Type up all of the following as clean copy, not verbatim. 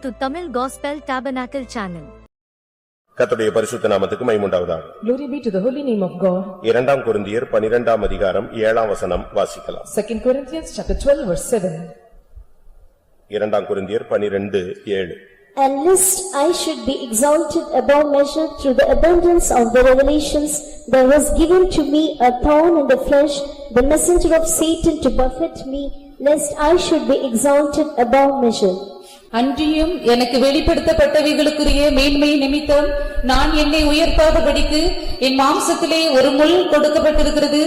to Tamil Gospel Tabernacle channel. கர்த்தருடைய பரிசுத்த நாமத்துக்கு மகிமை உண்டாவதாக. Glory be to the holy name of God. 2 கொரிந்தியர் 12ஆம் அதிகாரம் 7ஆம் வசனம் வாசிக்கலாம். 2 Corinthians chapter 12 verse 7. 2 கொரிந்தியர் 12:7. And lest I should be exalted above measure through the abundance of the revelations, there was given to me a thorn in the flesh, the messenger of Satan to buffet me, lest I should be exalted above measure. அன்றியும் எனக்கு வெளிப்படுத்தப்பட்டவைகளுக்குரிய மேன்மை நிமித்தம் நான் என்னை உயர்த்தாதபடிக்கு என் மாம்சத்திலே ஒரு முள் கொடுக்கப்பட்டிருக்கிறது.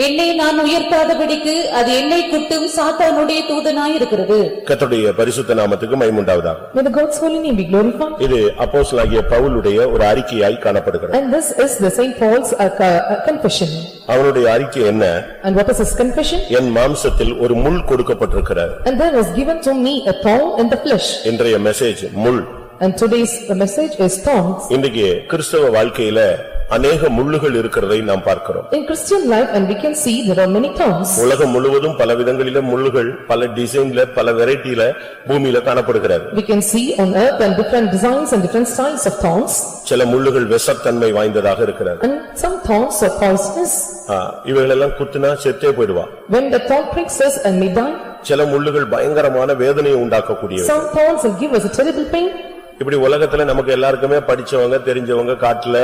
என்னை நான் உயர்த்தாதபடிக்கு அது என்னை குட்டும் சாத்தானுடைய தூதனாய் இருக்கிறது. கர்த்தருடைய பரிசுத்த நாமத்துக்கு மகிமை உண்டாவதாக. May the God's holy name be glorified. இது அப்போஸ்தலனாகிய பவுலுடைய ஒரு அறிக்கையாய் காணப்படுகிறது. And this is the Saint Paul's confession. அவருடைய அறிக்கை என்ன? And what is his confession? என் மாம்சத்தில் ஒரு முள் கொடுக்கப்பட்டிருக்கிறது. And there was given to me a thorn in the flesh. இன்றைய மெசேஜ் முள். And today's message is thorns. இன்றைய கிறிஸ்தவ வாழ்க்கையில அநேக முள்ளுகள் இருக்கிறதை நாம் பார்க்கிறோம். In Christian life and we can see there are many thorns. உலகம் முழுவதும் பல விதங்களில முள்ளுகள் பல டிசைன்ல பல வெரைட்டில பூமியில காணப்படுகிறது. We can see on earth and different designs and different styles of thorns. சில முள்ளுகள் விஷத்தன்மை வாய்ந்ததாக இருக்கிறது. And some thorns are poisonous. இவைகளெல்லாம் குத்துனா செத்தே போய்டுவா. When the thorn pricks us and we die. சில முள்ளுகள் பயங்கரமான வேதனையை உண்டாக்கக்கூடியவை. Some thorns will give us a terrible pain. இப்படி உலகத்துல நமக்கு எல்லாருக்குமே படிச்சவங்க தெரிஞ்சவங்க காட்டுல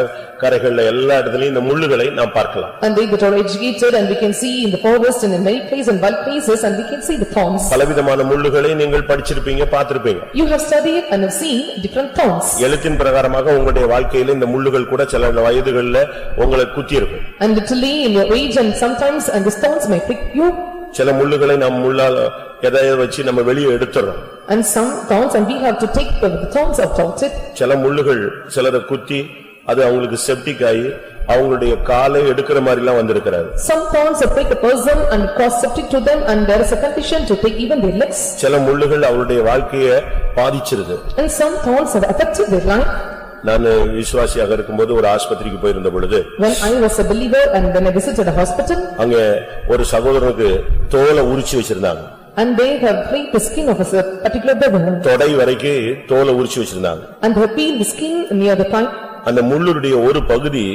கரைகள்ல எல்லா இடத்துலயும் இந்த முள்ளுகளை நாம் பார்க்கலாம். And they that are educated and we can see in the forest and in many places and wild places and we can see the thorns. பலவிதமான முள்ளுகளை நீங்கள் படிச்சிருப்பீங்க பார்த்திருப்பீங்க. You have studied and have seen different thorns. எழுத்தின் பிரகாரமாக உங்களுடைய வாழ்க்கையில இந்த முள்ளுகள் கூட சில வயதுகளில் உங்களை குத்தி இருக்கும். And literally in your age and sometimes and the thorns may prick you. சில முள்ளுகளை நாம் முள்ளால் எதைய வச்சு நம்ம வெளியே எடுத்துறோம். And some thorns and we have to take the thorns out of it. சில முள்ளுகள் சிலரை குத்தி அது அவங்களுக்கு செப்டிக் ஆகி அவங்களுடைய காலை எடுக்கிற மாதிரி எல்லாம் வந்திருக்கிறது. Some thorns prick a person and cause septic to them and there is a condition to take even their legs. சில முள்ளுகள் அவருடைய வாழ்க்கையை பாதிச்சிருது. And some thorns have affected their life. நான் விசுவாசியாக இருக்கும்போது ஒரு ஆஸ்பத்திரிக்கு போயிருந்த பொழுது When I was a believer and when I visited a hospital அங்க ஒரு சகோதரனுக்கு தோலை உரிச்சு வச்சிருந்தாங்க. and they have peeled the skin of a particular brother. தொடை வரைக்கும் தோலை உரிச்சு வச்சிருந்தாங்க. And they have peeled the skin near the thigh. அந்த முள்ளுடைய ஒரு பகுதி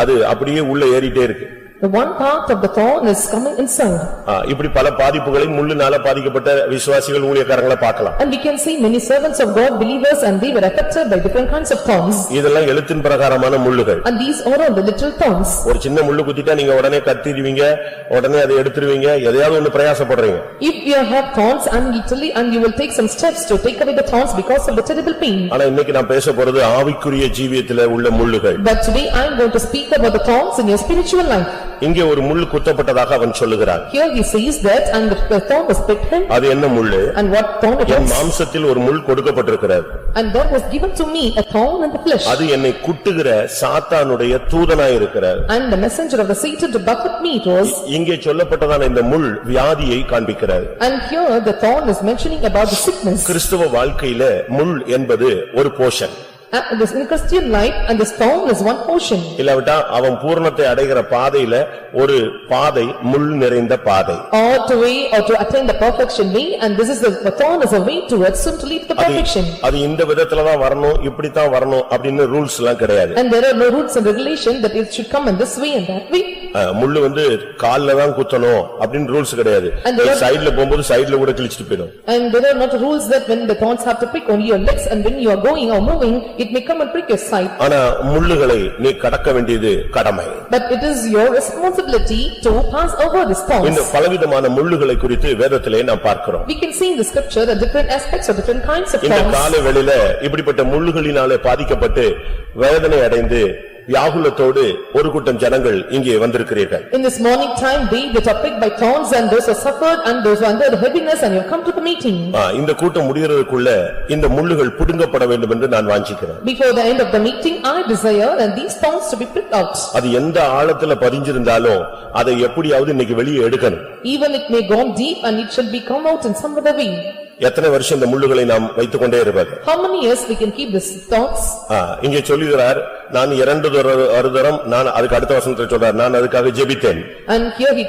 அது அப்படியே உள்ள ஏறிட்டே இருக்கு. The one part of the thorn is coming inside. இப்படி பல பாதிப்புகளை முள்ளுனால பாதிக்கப்பட்ட விசுவாசிகள் ஊழியக்காரங்களை பார்க்கலாம். And we can see many servants of God, believers, and they were affected by different kinds of thorns. இதெல்லாம் எழுத்தின் பிரகாரமான முள்ளுகள். And these are all the literal thorns. ஒரு சின்ன முள்ளு குத்திட்டா நீங்க உடனே கத்திடுவீங்க, உடனே அதை எடுத்துருவீங்க, எதையாவது ஒன்னு பிரயாசப்படுறீங்க. If you have thorns and literally and you will take some steps to take away the thorns because of the terrible pain. ஆனா இன்னைக்கு நான் பேச போறது ஆவிக்குரிய ஜீவியத்திலே உள்ள முள்ளுகள். But today I am going to speak about the thorns in your spiritual life. இங்கே ஒரு முள் குத்தப்பட்டதாக அவன் சொல்லுகிறான். Here he says that and the thorn was pricked him. அது என்ன முள்ளு? And what thorn it N was? மாம்சத்தில் ஒரு முள் கொடுக்கப்பட்டிருக்கிறது. And there was given to me a thorn in the flesh. அது என்னை குட்டுகிற சாத்தானுடைய தூதனாய் இருக்கிறது. And the messenger of the Satan to buffet me it was. இங்கே சொல்லப்பட்டதான இந்த முள் வியாதியை காண்பிக்கிறது. And here the thorn is mentioning about the sickness. கிறிஸ்தவ வாழ்க்கையில முள் என்பது ஒரு Poshan. This in Christian life and this thorn is one portion. இல்லாவிட்டா அவன் பூரணத்தை அடைகிற பாதையில ஒரு பாதை முள் நிறைந்த பாதை. Or to attain the perfection way and this is the thorn is a way towards him to lead the perfection. அது இந்த விதத்துல தான் வரணும் இப்படி தான் வரணும் அப்படினு ரூல்ஸ் எல்லாம் கிடையாது. And there are no rules and regulation that it should come in this way and that way. முள்ளு வந்து கால்ல தான் குத்தணும் அப்படினு ரூல்ஸ் கிடையாது. சைடுல போயும்போது சைடுல கூட கிழிச்சிட்டு போய்டும். And there are not rules that when the thorns have to prick on your legs and when you are going or moving it may come and prick your side. ஆனா முள்ளுகளை நீ கடக்க வேண்டியது கடமை. But it is your responsibility to pass over the thorns. இந்த பலவிதமான முள்ளுகளை குறித்து வேதத்திலே நாம் பார்க்கிறோம். We can see in the scripture the different aspects of different kinds of thorns. இந்த கால வேளையில இப்படிப்பட்ட முள்ளுகளினாலே பாதிக்கப்பட்டு வேதனை அடைந்து வியாகுலத்தோடு ஒரு கூட்டம் ஜனங்கள் இங்கே வந்திருக்கிறீர்கள். In this morning time they that are pricked by thorns and those who suffered and those who under the heaviness and you have come to the meeting. இந்த கூட்டம் முடியறதுக்குள்ள இந்த முள்ளுகள் புடுங்கப்பட வேண்டும் என்று நான் வாஞ்சிக்கிறேன். Before the end of the meeting I desire and these thorns to be pricked out. அது எந்த ஆழத்துல பதிஞ்சிருந்தாலும் அதை எப்படியாவது இன்னைக்கு வெளியே எடுக்கணும். Even it may go deep and it shall be come out in some other way. எத்தனை வருஷம் இந்த முள்ளுகளை நாம் வைத்துக்கொண்டே இருப்பது? How many years we can keep this thorns? இங்கே சொல்லுகிறார் நான் 2 தரம் நான் அதுக்கு அடுத்த வசனத்தை சொல்றார் நான் அதுக்காக ஜெபித்தேன். And here he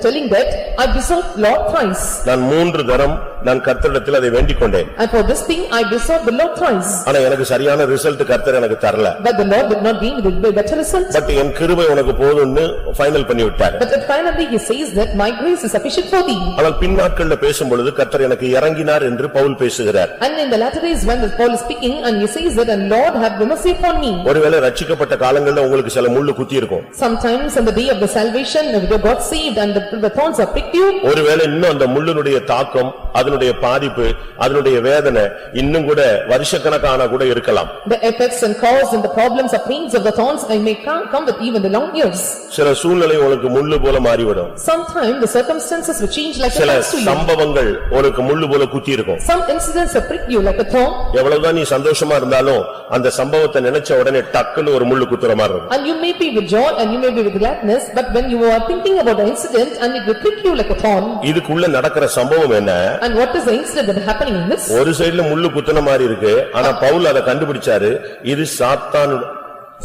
telling that I besought Lord thrice. நான் 3 தரம் நான் கர்த்தரிடத்தில் அதை வேண்டிக் கொண்டேன். And for this thing I besought the Lord thrice. ஆனா எனக்கு சரியான ரிசல்ட் கர்த்தர் எனக்கு தரல. But the Lord did not give me the better result. But என் கிருபை உனக்கு போதும்னு ஃபைனல் பண்ணி விட்டார். But finally he says that my grace is sufficient for thee. ஆனால் பின் நாட்கள்ல பேசும்பொழுது கர்த்தர் எனக்கு இறங்கினார் என்று பவுல் பேசுகிறார். And in the latter days when Paul is speaking and he says that and Lord have mercy upon me. ஒருவேளை ரட்சிக்கப்பட்ட காலங்கள்ல உங்களுக்கு சில முள்ளு குத்தி இருக்கும். Sometimes on the day of the salvation you got saved and the thorns have pricked you. ஒருவேளை இன்னும் அந்த முள்ளுனுடைய தாக்கம் அதனுடைய பாதிப்பு அதனுடைய வேதனை இன்னும் கூட வருஷக்கணக்கான கூட இருக்கலாம். The effects and cause and the problems of pains of the thorns may come with even the long years. சில சூழ்நிலை உங்களுக்கு முள்ளு போல மாறிவிடும். Sometimes the circumstances will change like சில a thorn to you. சம்பவங்கள் உங்களுக்கு முள்ளு போல குத்தி இருக்கும். Some incidents have pricked you like a thorn. எவ்வளவுதான் நீ சந்தோஷமா இருந்தாலும் அந்த சம்பவத்தை நினைச்ச உடனே டக்குன்னு ஒரு முள்ளு குத்துற மாதிரி இருக்கும். And you may be with joy and you may be with gladness, but when you are thinking about the incident and it will prick you like a thorn. இதுக்குள்ள நடக்கிற சம்பவம் என்ன? And what is the incident that is happening in this? ஒரு சைடுல முள்ளு குத்துன மாதிரி இருக்கு. ஆனா பவுல் அதை கண்டுபிடிச்சாரு. இது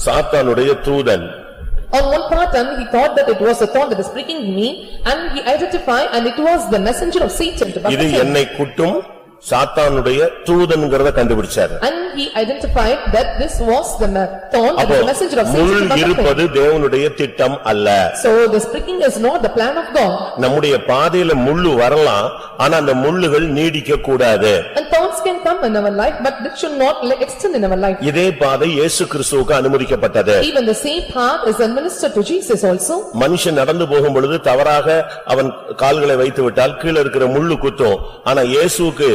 சாத்தானுடைய தூதன். On one part and he thought that it was a thorn that is pricking me and he identified and it was the messenger of Satan to buffet இது him. என்னை குட்டும் சாத்தானுடைய தூதன்ங்கறத கண்டுபிடிச்சாரு. And he identified that this was the thorn and the messenger of Satan to முள் buffet இருப்பது him. தேவனுடைய திட்டம் அல்ல. So this pricking is not the plan of God. நம்முடைய பாதையில முள்ளு வரலாம் ஆனா அந்த முள்ளுகள் நீடிக்க கூடாது. And thorns can come in our life but it should not extend in our life. இதே பாதை இயேசு கிறிஸ்துவுக்கு அனுமதிக்கப்பட்டது. Even the same path is administered to Jesus also. மனுஷன் நடந்து போகும் பொழுது தவறாக அவன் கால்களை வைத்து விட்டால் கீழ இருக்கிற முள்ளு குத்தும். ஆனா இயேசுவுக்கு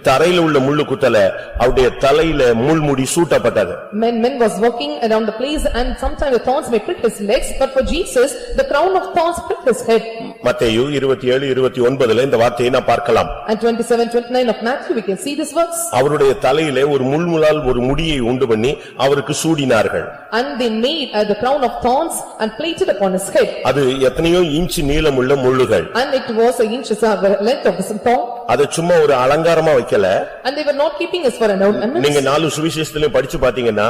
தரையில உள்ள முள்ளு குத்தல அவருடைய தலையில முள்முடி சூட்டப்பட்டது. Men was walking around the place and sometimes the thorns may prick his legs but for Jesus the crown of thorns pricked his head. மத்தேயு 27:29 இந்த வார்த்தையை நாம் பார்க்கலாம். And 27:29 of Matthew we can see this verse. அவருடைய தலையிலே ஒரு முள்முளால் ஒரு முடியை உண்டு பண்ணி அவருக்கு சூடினார்கள். And they made the crown of thorns and placed it upon his head. அது எத்தனையோ இன்ச் நீளமுள்ள முள்ளுகள். And it was an inch length of the thorn. அது சும்மா ஒரு அலங்காரமா வைக்கல. And they were not keeping us for an ornament. நீங்க 4 சுவிசேஷத்திலும் படிச்சு பாத்தீங்கன்னா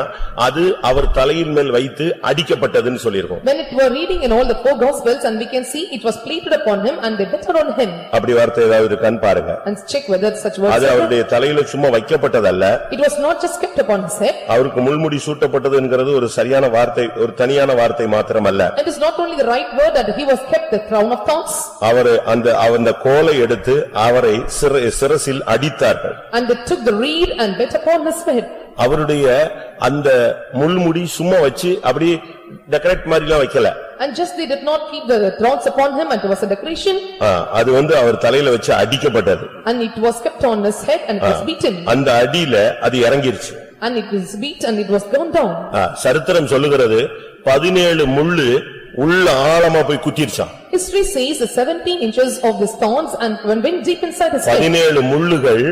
அது அவர் தலையின் மேல் வைத்து அடிக்கப்பட்டதுன்னு சொல்லிருக்கும். When it were reading in all the 4 gospels and we can see it was placed upon him and they better on him. அப்படி வார்த்தை ஏதாவது இருக்கான்னு பாருங்க. And check whether such words அது அவருடைய தலையில சும்மா வைக்கப்பட்டதல்ல. It was not just kept upon his head. அவருக்கு முள்முடி சூட்டப்பட்டதுங்கிறது ஒரு சரியான வார்த்தை ஒரு தனியான வார்த்தை மாத்திரமல்ல. It is not only the right word that he was kept the crown of thorns. அவர் அந்த கோலை எடுத்து அவரை சிரசில் அடித்தார்கள். And they took the reed and bet upon his head. அவருடைய அந்த முள்முடி சும்மா வச்சு அப்படி டெக்கரேட் மாதிரிலாம் வைக்கல. And just they did not keep the thorns upon him and it was a decoration. அது அவர் தலையில வச்சு அடிக்கப்பட்டது. And it was kept on his head and it was beaten. அந்த அடியில அது இறங்கிருச்சு. And it was beat and it was gone down. சரித்திரம் சொல்லுகிறது 17 முள்ளு உள்ள ஆழமா போய் குத்திருச்சாம். History says the 17 inches of the thorns and went deep inside his head. 17 முள்ளுகள்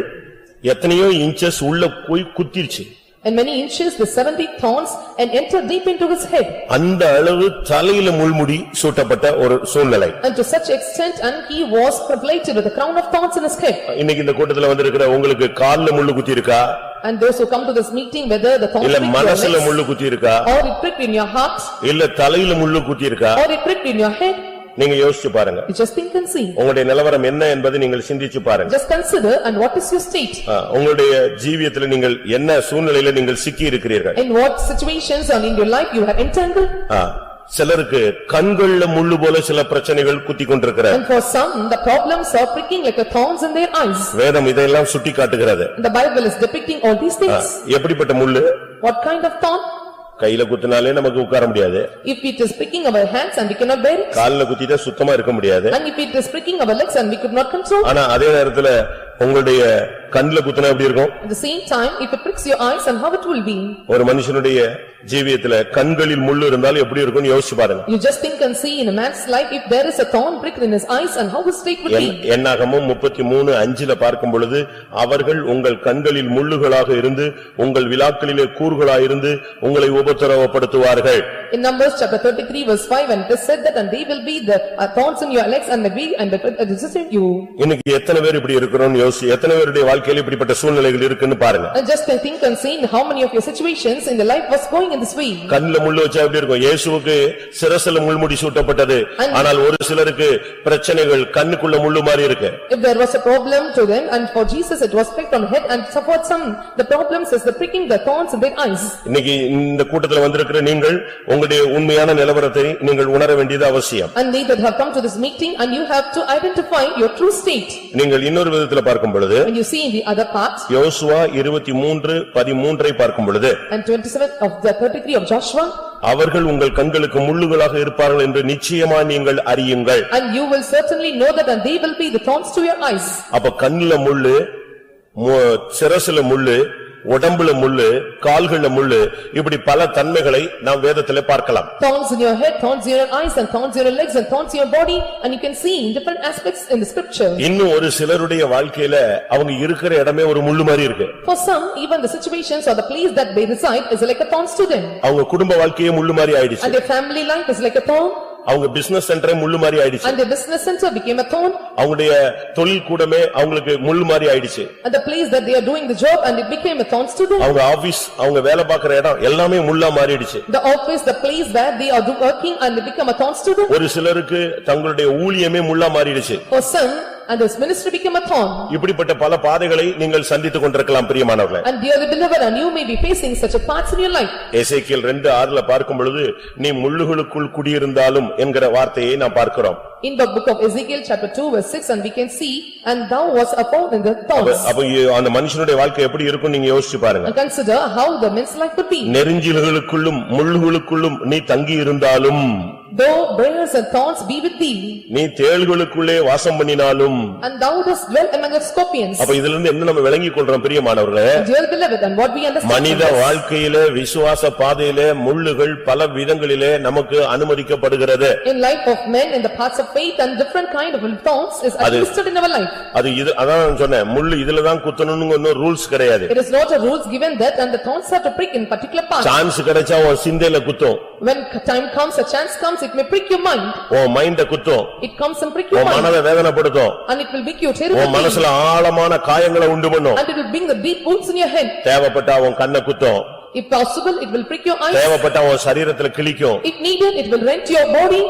எத்தனையோ இன்ச்சஸ் உள்ள போய் குத்திருச்சு. And many inches the 70 thorns and entered deep into his head. அந்த அளவு தலையில முள்முடி சூட்டப்பட்ட ஒரு சூழ்நிலை. And to such extent and he was plated with the crown of thorns in his head. இன்னைக்கு இந்த கூட்டத்துல வந்திருக்கிற உங்களுக்கு கால்ல முள்ளு குத்தி இருக்கா? And those who come to this meeting whether the thorns இல்ல pricked மனசுல your legs, முள்ளு குத்தி இருக்கா? or it pricked in your heart, இல்ல தலையில முள்ளு குத்தி இருக்கா? or it pricked in your head. நீங்க யோசிச்சு பாருங்க. You just think and see. உங்களுடைய நிலவரம் என்ன என்பதை நீங்கள் சிந்திச்சு பாருங்க. Just consider and what is your state. உங்களுடைய ஜீவியத்துல நீங்கள் என்ன சூழ்நிலையில நீங்கள் சிக்கி இருக்கிறீர்கள்? In what situations and in your life you have entangled. சிலருக்கு கண்கள்ல முள்ளு போல சில பிரச்சனைகள் குத்தி கொண்டிருக்கிறது. And for some the problems are pricking like a thorns in their eyes. வேதம் இதெல்லாம் சுட்டி காட்டுகிறது. The Bible is depicting all these things. எப்படிப்பட்ட முள்ளு? What kind of thorn? கையில குத்தினாலே நமக்கு உட்கார முடியாது. If it is pricking our hands and we cannot bear it. கால்ல குத்திட்டா சுத்தமா இருக்க முடியாது. And if it is pricking our legs and we could not control. ஆனா அதே நேரத்துல உங்களுடைய கண்ணுல குத்தினா எப்படி இருக்கும்? At the same time if it pricks your eyes and how it will be. ஒரு மனுஷனுடைய ஜீவியத்துல கண்களில் முள்ளு இருந்தால் எப்படி இருக்கும்னு யோசிச்சு பாருங்க. You just think and see in a man's life if there is a thorn pricked in his eyes and how his state would be. என்னாகமம் 33:5 பார்க்கும் பொழுது அவர்கள் உங்கள் கண்களில் முள்ளுகளாக இருந்து உங்கள் விலாக்களிலே கூர்களாக இருந்து உங்களை உபத்திரவப்படுத்துவார்கள். In Numbers chapter 33 verse 5 and it is said that and they will be the thorns in your legs and the resist you. இன்னைக்கு எத்தனை பேர் இப்படி இருக்கிறோம் யோசி எத்தனை பேருடைய வாழ்க்கை வாழ்க்கையில இப்படிப்பட்ட சூழ்நிலைகள் இருக்குன்னு பாருங்க. And just think and see how many of your situations in the life was going in this way. கண்ணுல முள்ளு வச்சா எப்படி இருக்கும்? இயேசுவுக்கு சிரசுல முள்முடி சூட்டப்பட்டது. ஆனால் ஒரு சிலருக்கு பிரச்சனைகள் கண்ணுக்குள்ள முள்ளு மாதிரி இருக்கு. If there was a problem to them and for Jesus it was pricked on head and for some the problems is the pricking the thorns in their eyes. இன்னைக்கு இந்த கூட்டத்துல வந்திருக்கிற நீங்கள் உங்களுடைய உண்மையான நிலவரத்தை நீங்கள் உணர வேண்டியது அவசியம். And they that have come to this meeting and you have to identify your true state. நீங்கள் இன்னொரு விதத்துல பார்க்கும் பொழுது When you see in the other part யோசுவா 23:13 பார்க்கும் பொழுது and 27 of the 33 of Joshua அவர்கள் உங்கள் கண்களுக்கு முள்ளுகளாக இருப்பார்கள் என்று நிச்சயமா நீங்கள் அறியுங்கள். and you will certainly know that and they will be the thorns to your eyes. அப்ப கண்ணுல முள்ளு, சிரசுல முள்ளு, உடம்புல முள்ளு, கால்கள்ல முள்ளு, இப்படி பல தன்மைகளை நாம் வேதத்திலே பார்க்கலாம். Thorns in your head, thorns in your eyes and thorns in your legs and thorns in your body and you can see in different aspects in the scripture. இன்னும் ஒரு சிலருடைய வாழ்க்கையில அவங்க இருக்கிற இடமே ஒரு முள்ளு மாதிரி இருக்கு. For some even the situations or the place that they reside is like a thorns to them. அவங்க குடும்ப வாழ்க்கையே முள்ளு மாதிரி ஆயிடுச்சு. And their family life is like a thorn. அவங்க பிசினஸ் சென்டரே முள்ளு மாதிரி ஆயிடுச்சு. And the business center became a thorn. அவங்களுடைய தொழில் கூடமே அவங்களுக்கு முள்ளு மாதிரி ஆயிடுச்சு. And the place that they are doing the job and it became a thorn to them. அவங்க ஆபீஸ், அவங்க வேலை பார்க்கிற இடம் எல்லாமே முள்ளா மாறிடுச்சு. The office, the place where they are working and it become a thorn to them. ஒரு சிலருக்கு தங்களுடைய ஊழியமே முள்ளா மாறிடுச்சு. For some and this ministry became a thorn. இப்படிப்பட்ட பல பாதைகளை நீங்கள் சந்தித்துக் கொண்டிருக்கலாம் பிரியமானவர்களே. And dearly beloved and you may be facing such a parts in your life. எசேக்கியேல் 2:6 பார்க்கும் பொழுது நீ முள்ளுகளுக்குள் குடியிருந்தாலும் என்கிற வார்த்தையை நாம் பார்க்கிறோம். In the book of Ezekiel chapter 2 verse 6 and we can see and thou was upon in the thorns. அப்ப அந்த மனுஷனுடைய வாழ்க்கை எப்படி இருக்கும் நீங்க யோசிச்சு பாருங்க. And consider how the man's life would be. நெரிஞ்சில்களுக்குள்ளும் முள்ளுகளுக்குள்ளும் நீ தங்கி இருந்தாலும் Though briars and thorns be with thee. நீ தேள்களுக்குள்ளே வாசம் பண்ணினாலும் And thou dost dwell among the scorpions. அப்ப இதுல இருந்து என்ன நம்ம விளங்கிக் கொள்றோம் பிரியமானவர்களே? Dear beloved and what we understand. மனித வாழ்க்கையிலே விசுவாச பாதையிலே முள்ளுகள் பல விதங்களிலே நமக்கு அனுமதிக்கப்படுகிறது. In life of men in the paths of faith and different kind of thorns is administered in our life. அது இது அதான் நான் சொன்னேன் முள்ளு இதுல தான் குத்தணும்னு ஒன்னும் ரூல்ஸ் கிடையாது. It is not a rules given that and the thorns are to prick in particular path. Chance கிடைச்சா உன் சிந்தையில குத்தும். When time comes a chance comes it may prick your mind. உன் மைண்ட குத்தும். It comes and prick your உன் mind. மனதை வேதனைப்படுத்தும். And it will make you terrible. உன் மனசுல ஆழமான காயங்களை உண்டு பண்ணும். And it will bring the deep wounds in your head. தேவைப்பட்டா உன் கண்ணை குத்தும். If possible it will prick your eyes. தேவைப்பட்டா உன் சரீரத்துல கிழிக்கும். If needed it will rent your body.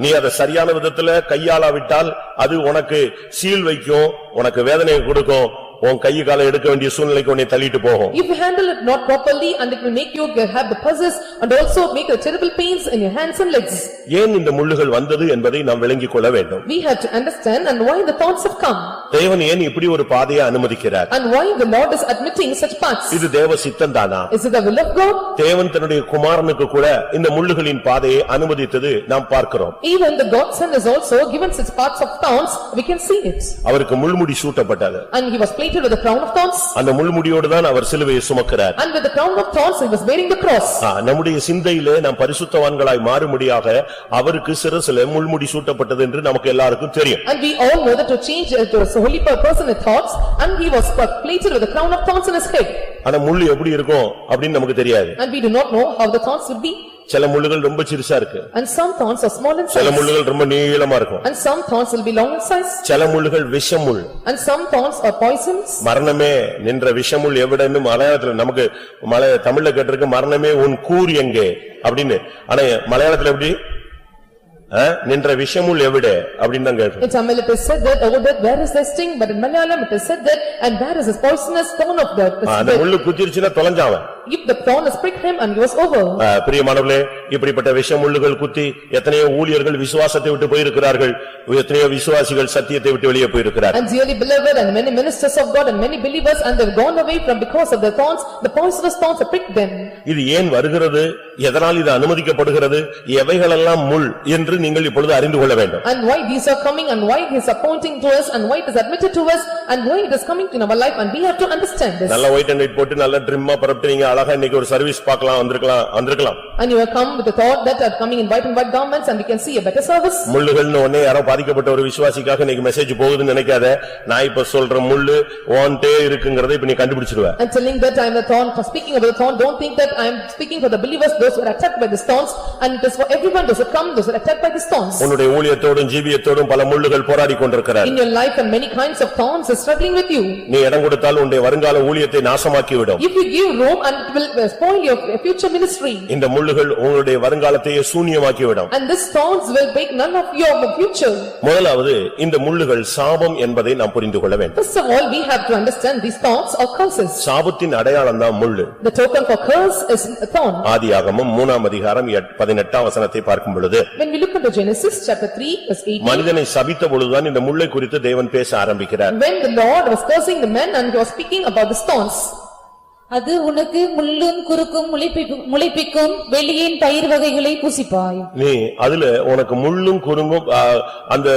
நீ அதை சரியான விதத்துல கையாளாவிட்டால் அது உனக்கு சீல் வைக்கும், உனக்கு வேதனையை கொடுக்கும், உன் கை காலை எடுக்க வேண்டிய சூழ்நிலைக்கு உன்னை தள்ளிட்டு போகும். If you handle it not properly and it will make you have the pulses and also make the terrible pains in your hands and legs. ஏன் இந்த முள்ளுகள் வந்தது என்பதை நாம் விளங்கிக் கொள்ள வேண்டும். We have to understand and why the thorns have come. தேவன் ஏன் இப்படி ஒரு பாதையை அனுமதிக்கிறார்? And why the Lord is admitting such paths. இது தேவ சித்தம்தானா? Is it the will of God? தேவன் தன்னுடைய குமாரனுக்கு கூட இந்த முள்ளுகளின் பாதையை அனுமதித்தது நாம் பார்க்கிறோம். Even the God's son is also given such paths of thorns, we can see it. அவருக்கு முள்முடி சூட்டப்பட்டது. And he was placed with a crown of thorns. அந்த முள்முடியோடு தான் அவர் சிலுவையை சுமக்கிறார். And with the crown of thorns he was bearing the cross. நம்முடைய சிந்தையிலே நாம் பரிசுத்தவான்களாய் மாறும்படியாக அவருக்கு சிரசிலே முள்முடி சூட்டப்பட்டது என்று நமக்கு எல்லாருக்கும் தெரியும். And we all know that to change to a holy person with thoughts and he was placed with a crown of thorns in his head. ஆனா முள்ளு எப்படி இருக்கும் அப்படின்னு நமக்கு தெரியாது. And we do not know how the thorns would be. சில முள்ளுகள் ரொம்ப சிறுசா இருக்கு. And some thorns are small in size. சில முள்ளுகள் ரொம்ப நீளமா இருக்கும். And some thorns will be long in size. சில முள்ளுகள் விஷமுள். And some thorns are poisons. மரணமே நின்ற விஷமுள் எவிடன்னு மலையாளத்துல நமக்கு தமிழ்ல கேட்டிருக்கு மரணமே உன் கூர் எங்கே அப்படின்னு. ஆனா மலையாளத்துல எப்படி நின்ற விஷமுள் எவிடே அப்படின்னு தான் கேட்போம். In Tamil it is said that over that where is the sting, but in Malayalam it is said that and where is this poisonous thorn of the அந்த முள்ளு குத்திருச்சுனா தொலைஞ்சாவன். If the thorn is pricked him and he was over. பிரியமானவர்களே இப்படிப்பட்ட விஷமுள்ளுகள் குத்தி எத்தனையோ ஊழியர்கள் விசுவாசத்தை விட்டு போயிருக்கிறார்கள், எத்தனையோ விசுவாசிகள் சத்தியத்தை விட்டு வெளியே போயிருக்கிறார்கள். And dearly beloved and many ministers of God and many believers and they have gone away from because of the thorns, the poisonous thorns have pricked them. இது ஏன் வருகிறது, எதனால் இது அனுமதிக்கப்படுகிறது, எவைகளெல்லாம் முள் என்று நீங்கள் இப்பொழுது அறிந்து கொள்ள வேண்டும். And why these are coming and why he is appointing to us and why it is admitted to us and why it is coming in our life and we have to understand this. நல்ல white and white போட்டு நல்ல ட்ரிம்மா பரப்பிட்டீங்க அழகா இன்னைக்கு ஒரு service பார்க்கலாம் வந்திருக்கலாம் And you have come with the thought that are coming in white and white garments and we can see a better service. முள்ளுகள்னு ஒண்ணே யாரோ பாதிக்கப்பட்ட ஒரு விசுவாசிக்காக இன்னைக்கு மெசேஜ் போகுதுன்னு நினைக்காத. நான் இப்ப சொல்ற முள்ளு ஓன்ட்டே இருக்குங்கறதை இப்ப நீ கண்டுபிடிச்சிடுவ. And telling that I am the thorn, for speaking about the thorn, don't think that I am speaking for the believers, those who are attacked by the thorns, and it is for everyone, those who come, those who are attacked by the thorns. உன்னுடைய ஊழியத்தோடும் ஜீவியத்தோடும் பல முள்ளுகள் போராடி கொண்டிருக்கிறார். In your life and many kinds of thorns are struggling with you. நீ இடம் கொடுத்தால் உன்னுடைய வருங்கால ஊழியத்தை நாசமாக்கி விடும். If you give room and it will spoil your future ministry. இந்த முள்ளுகள் உங்களுடைய வருங்காலத்தையே சூனியமாக்கி விடும். And these thorns will make none of your future. முதலாவது இந்த முள்ளுகள் சாபம் என்பதை நாம் புரிந்து கொள்ள வேண்டும். First of all, we have to understand these thorns are curses. சாபத்தின் அடையாளம் தான் முள்ளு. The token for curse is a thorn. ஆதியாகமம் 3 அதிகாரம் 18 வசனத்தை பார்க்கும் பொழுது When we look into Genesis chapter 3 verse 18. மனிதனை சபித்த பொழுதுதான் இந்த முள்ளை குறித்து தேவன் பேச ஆரம்பிக்கிறார். When the Lord was cursing the men and he was speaking about the thorns. அது உனக்கு முள்ளும் குறுக்கும் முளைப்பிக்கும் வெளியின் பயிர் வகைகளை புசிப்பாய். நீ அதுல உனக்கு முள்ளும் குறுங்கும் அந்த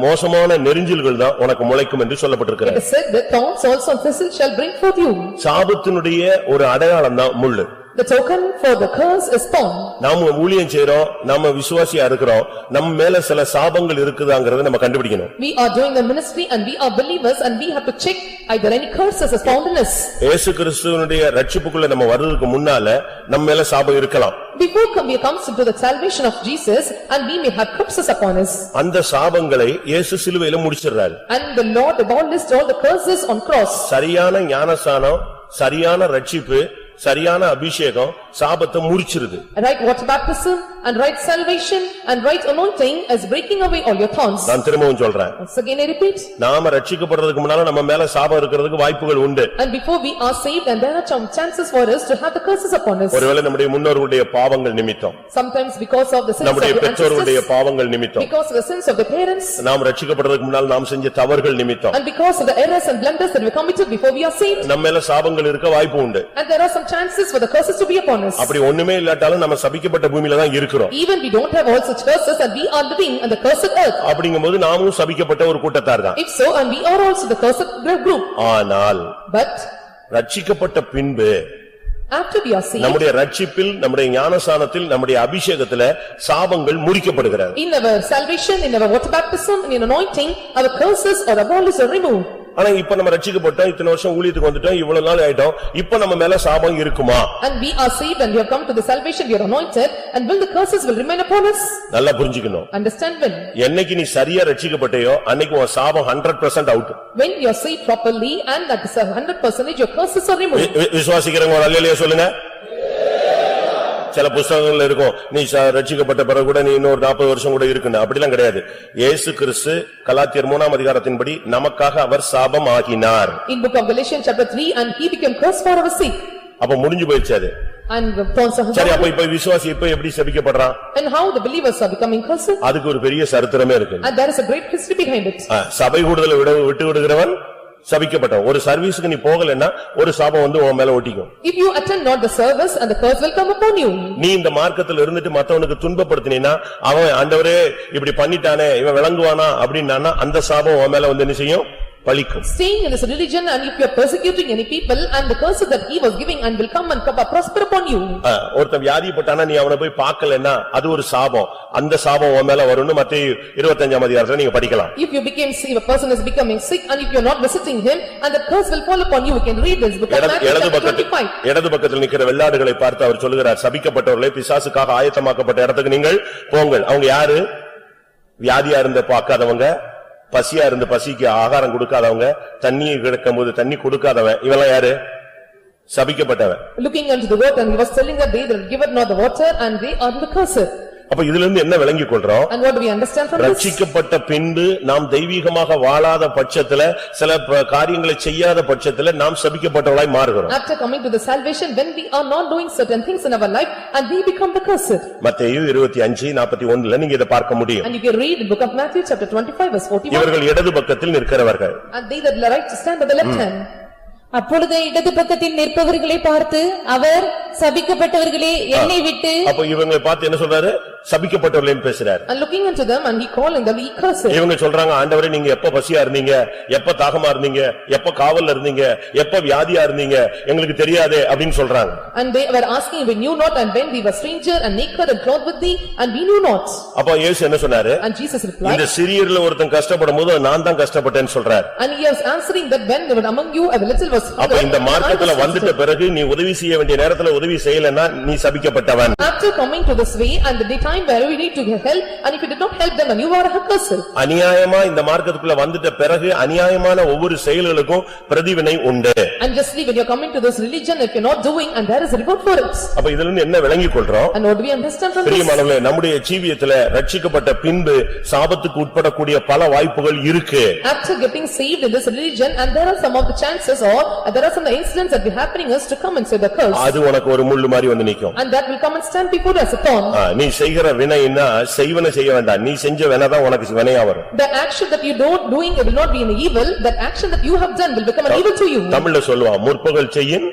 மோசமான நெரிஞ்சில்கள் தான் உனக்கு முளைக்கும் என்று சொல்லப்பட்டிருக்கிறது. It is said that thorns also and thistles shall bring forth you. சாபத்தினுடைய ஒரு அடையாளம் தான் முள்ளு. The token for the curse is thorn. நாம ஊழியம் செய்றோம், நாம விசுவாசியா இருக்கிறோம், நம்ம மேல சில சாபங்கள் இருக்குதாங்கறதை நம்ம கண்டுபிடிக்கணும். We are doing the ministry and we are believers and we have to check either any curses is found in us. இயேசு கிறிஸ்துவினுடைய ரட்சிப்புக்குள்ள நம்ம வர்றதுக்கு முன்னால நம்ம மேல சாபம் இருக்கலாம். Before we comes into the salvation of Jesus and we may have curses upon us. அந்த சாபங்களை இயேசு சிலுவையில முடிச்சிடுறார். And the Lord abolished all the curses on cross. சரியான ஞானஸ்நானம், சரியான ரட்சிப்பு, சரியான அபிஷேகம் சாபத்தை முறிச்சிருது. Right water baptism and right salvation and right anointing is breaking away all your thorns. நான் திரும்பவும் சொல்றேன். Once again I repeat. நாம ரட்சிக்கப்படுறதுக்கு முன்னால நம்ம மேல சாபம் இருக்கிறதுக்கு வாய்ப்புகள் உண்டு. And before we are saved and there are some chances for us to have the curses upon us. ஒருவேளை நம்முடைய முன்னோர்களுடைய பாவங்கள் நிமித்தம், Sometimes because of the sins of நம்முடைய the பெற்றோர்களுடைய ancestors, பாவங்கள் நிமித்தம், because of the sins of the parents, நாம் ரட்சிக்கப்படுறதுக்கு முன்னால் நாம் செஞ்ச தவறுகள் நிமித்தம், and because of the errors and blunders that we committed before we are saved. நம்ம மேல சாபங்கள் இருக்க வாய்ப்பு உண்டு. And there are some chances for the curses to be upon us. அப்படி ஒண்ணுமே இல்லாட்டாலும் நம்ம சபிக்கப்பட்ட பூமியில தான் இருக்கிறோம். Even we don't have all such curses and we are living on the cursed earth. அப்படிங்கும்போது நாமும் சபிக்கப்பட்ட ஒரு கூட்டத்தார் தான். If so, and we are also the cursed group. ஆனால் But ரட்சிக்கப்பட்ட பின்பு after we are saved, நம்முடைய ரட்சிப்பில், நம்முடைய ஞானஸ்நானத்தில், நம்முடைய அபிஷேகத்துல சாபங்கள் முறிக்கப்படுகிறது. in our salvation, in our water baptism, and in anointing, our curses are abolished or removed. ஆனா இப்ப நம்ம ரட்சிக்கப்பட்டோம், இத்தனை வருஷம் ஊழியத்துக்கு வந்துட்டோம், இவ்வளவு நாள் ஆயிட்டோம், இப்ப நம்ம மேல சாபம் இருக்குமா? And we are saved and we have come to the salvation, we are anointed, and will the curses will remain upon us? நல்லா புரிஞ்சுக்கணும். Understand when? என்னைக்கு நீ சரியா ரட்சிக்கப்பட்டயோ அன்னைக்கு உன் சாபம் 100% out. When you are saved properly and that is 100% your curses are removed. விசுவாசிக்கிறவங்க ஒரு அல்லேலூயா சொல்லுங்க. சில புத்தகங்கள்ல இருக்கும், நீ ரட்சிக்கப்பட்ட பிறகு கூட நீ இன்னொரு 40 வருஷம் கூட இருக்குன்னு. அப்படிலாம் கிடையாது. இயேசு கிறிஸ்து கலாத்தியர் 3 அதிகாரத்தின்படி நமக்காக அவர் சாபம் ஆகினார். In book of Galatians chapter 3, and he became cursed for our sake. அப்ப முடிஞ்சு போயிடுச்சு அது. And the thorns are சரி, அப்ப இப்ப விசுவாசி இப்ப எப்படி சபிக்கப்படுறான்? And how the believers are becoming cursed? அதுக்கு ஒரு பெரிய சரித்திரமே இருக்கு. And there is a great history behind it. சபை கூடுதலை விட்டு விடுகிறவன் சபிக்கப்பட்டவன். ஒரு சர்வீஸ்க்கு நீ போகலன்னா ஒரு சாபம் வந்து உன் மேல ஒட்டிக்கும். If you attend not the service and the curse will come upon you. நீ இந்த மார்க்கத்துல இருந்துட்டு மத்தவனுக்கு துன்பப்படுத்தினீனா, அவன் ஆண்டவரே இப்படி பண்ணிட்டானே, இவன் விளங்குவானா அப்படின்னா அந்த சாபம் உன் மேல வந்து என்ன செய்யும்? பலிக்கும். Staying in this religion and if you are persecuting any people and the curses that he was giving and will come and prosper upon you. ஒருத்தன் வியாதிப்பட்டானா நீ அவனை போய் பார்க்கலன்னா அது ஒரு சாபம். அந்த சாபம் உன் மேல வரும்னு மத்தேயு 25 அதிகாரத்துல நீங்க படிக்கலாம். If you became sick, a person is becoming sick and if you are not visiting him and the curse will fall upon you, you can read this book of Matthew chapter 25. இடது பக்கத்தில் நிக்கிற வெள்ளாடுகளை பார்த்து அவர் சொல்லுகிறார், சபிக்கப்பட்டவர்களே, பிசாசுக்காக ஆயத்தமாக்கப்பட்ட இடத்துக்கு நீங்கள் போங்கள். அவங்க யாரு? வியாதியா இருந்த பார்க்காதவங்க, பசியா இருந்து பசிக்கு ஆகாரம் கொடுக்காதவங்க, தண்ணி கிடக்கும்போது தண்ணி கொடுக்காதவன், இவெல்லாம் யாரு? சபிக்கப்பட்டவன். Looking unto the word and he was telling that they that giveth not the water and they are the cursed. அப்ப இதுல இருந்து என்ன விளங்கிக் கொள்றோம்? And what do we understand from this? ரட்சிக்கப்பட்ட பின்பு நாம் தெய்வீகமாக வாழாத பட்சத்துல, சில காரியங்களை செய்யாத பட்சத்துல நாம் சபிக்கப்பட்டவர்களாய் மாறுகிறோம். After coming to the salvation, when we are not doing certain things in our life and we become the cursed. மத்தேயு 25:41 நீங்க இத பார்க்க முடியும். And you can read in book of Matthew chapter 25 verse 41. இவர்கள் இடது பக்கத்தில் நிற்கிறவர்கள். And they that right to stand at the left hand. அப்பொழுது இடது பக்கத்தில் நிற்பவர்களை பார்த்து அவர் சபிக்கப்பட்டவர்களே என்னை விட்டு. அப்ப இவங்களை பார்த்து என்ன சொல்றாரு? சபிக்கப்பட்டவர்களையும் பேசுறார். And looking into them and he calling them, he cursed. இவங்க சொல்றாங்க ஆண்டவரே நீங்க எப்ப பசியா இருந்தீங்க, எப்ப தாகமா இருந்தீங்க, எப்ப காவல்ல இருந்தீங்க, எப்ப வியாதியா இருந்தீங்க எங்களுக்கு தெரியாதே அப்படின்னு சொல்றாங்க. And they were asking, we knew not, and when we were stranger and naked and clothed with thee, and we knew not. அப்ப இயேசு என்ன சொன்னாரு? And Jesus replied, இந்த சிறியர்ல ஒருத்தன் கஷ்டப்படும்போது நான் தான் கஷ்டப்பட்டேன்னு சொல்றார். and he was answering that when they were among you a little was அப்ப இந்த மார்க்கத்துல வந்துட்ட பிறகு நீ உதவி செய்ய வேண்டிய நேரத்துல உதவி செய்யலன்னா நீ சபிக்கப்பட்டவன். After coming to this way and the time where we need to help, and if you did not help them, and you are a cursed. அநியாயமா இந்த மார்க்கத்துக்குள்ள வந்துட்ட பிறகு அநியாயமான ஒவ்வொரு செயல்களுக்கும் பிரதிவினை உண்டு. And justly when you are coming to this religion, if you are not doing, and there is a reward for it. அப்ப இதுல இருந்து என்ன விளங்கிக் கொள்றோம்? And what do we understand from this? பிரியமானவர்களே, நம்முடைய ஜீவியத்துல ரட்சிக்கப்பட்ட பின்பு சாபத்துக்கு உட்படக்கூடிய பல வாய்ப்புகள் இருக்கு. After getting saved in this religion, and there are some of the chances, or there are some of the incidents that be happening us to come and say the curse. அது உனக்கு ஒரு முள்ளு மாதிரி வந்து நிக்கும். And that will come and stand before you as a thorn. நீ செய்கிற வினைன்னா செய்வன செய்ய வேண்டாம், நீ செஞ்ச வினைதான் உனக்கு வினையா வரும். The action that you don't doing it will not be an evil, that action that you have done will become an evil to you. தமிழ்ல சொல்லுவான் முற்பகல் செய்யின்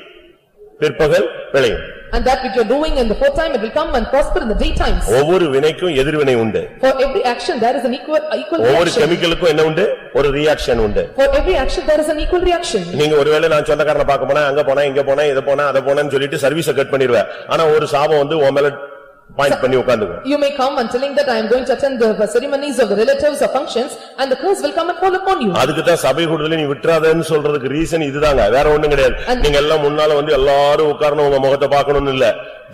பிற்பகல் விளையும். And that which you are doing in the foretime, it will come and prosper in the daytimes. ஒவ்வொரு வினைக்கும் எதிர்வினை உண்டு. For every action there is an equal ஒவ்வொரு reaction. கெமிக்கலுக்கும் என்ன உண்டு? ஒரு ரியாக்ஷன் உண்டு. For every action there is an equal reaction. நீங்க ஒருவேளை நான் சொந்தக்காரனை பார்க்க போனா அங்க போனா இங்க போனா இத போனா அத போனான்னு சொல்லிட்டு சர்வீஸ கட் பண்ணிடுவேன். ஆனா ஒரு சாபம் வந்து உன் மேல பாயிண்ட் பண்ணி உட்கார்ந்துக்கும். You may come and telling that I am going to attend the ceremonies of the relatives or functions, and the curse will come and fall upon you. அதுக்கு தான் சபை கூடுதல நீ விட்றாதன்னு சொல்றதுக்கு ரீசன் இதுதாங்க, வேற ஒண்ணும் கிடையாது. நீங்க எல்லாம் முன்னால வந்து எல்லாரும் உட்கார்ந்து உங்க முகத்தை பார்க்கணும்னு இல்ல,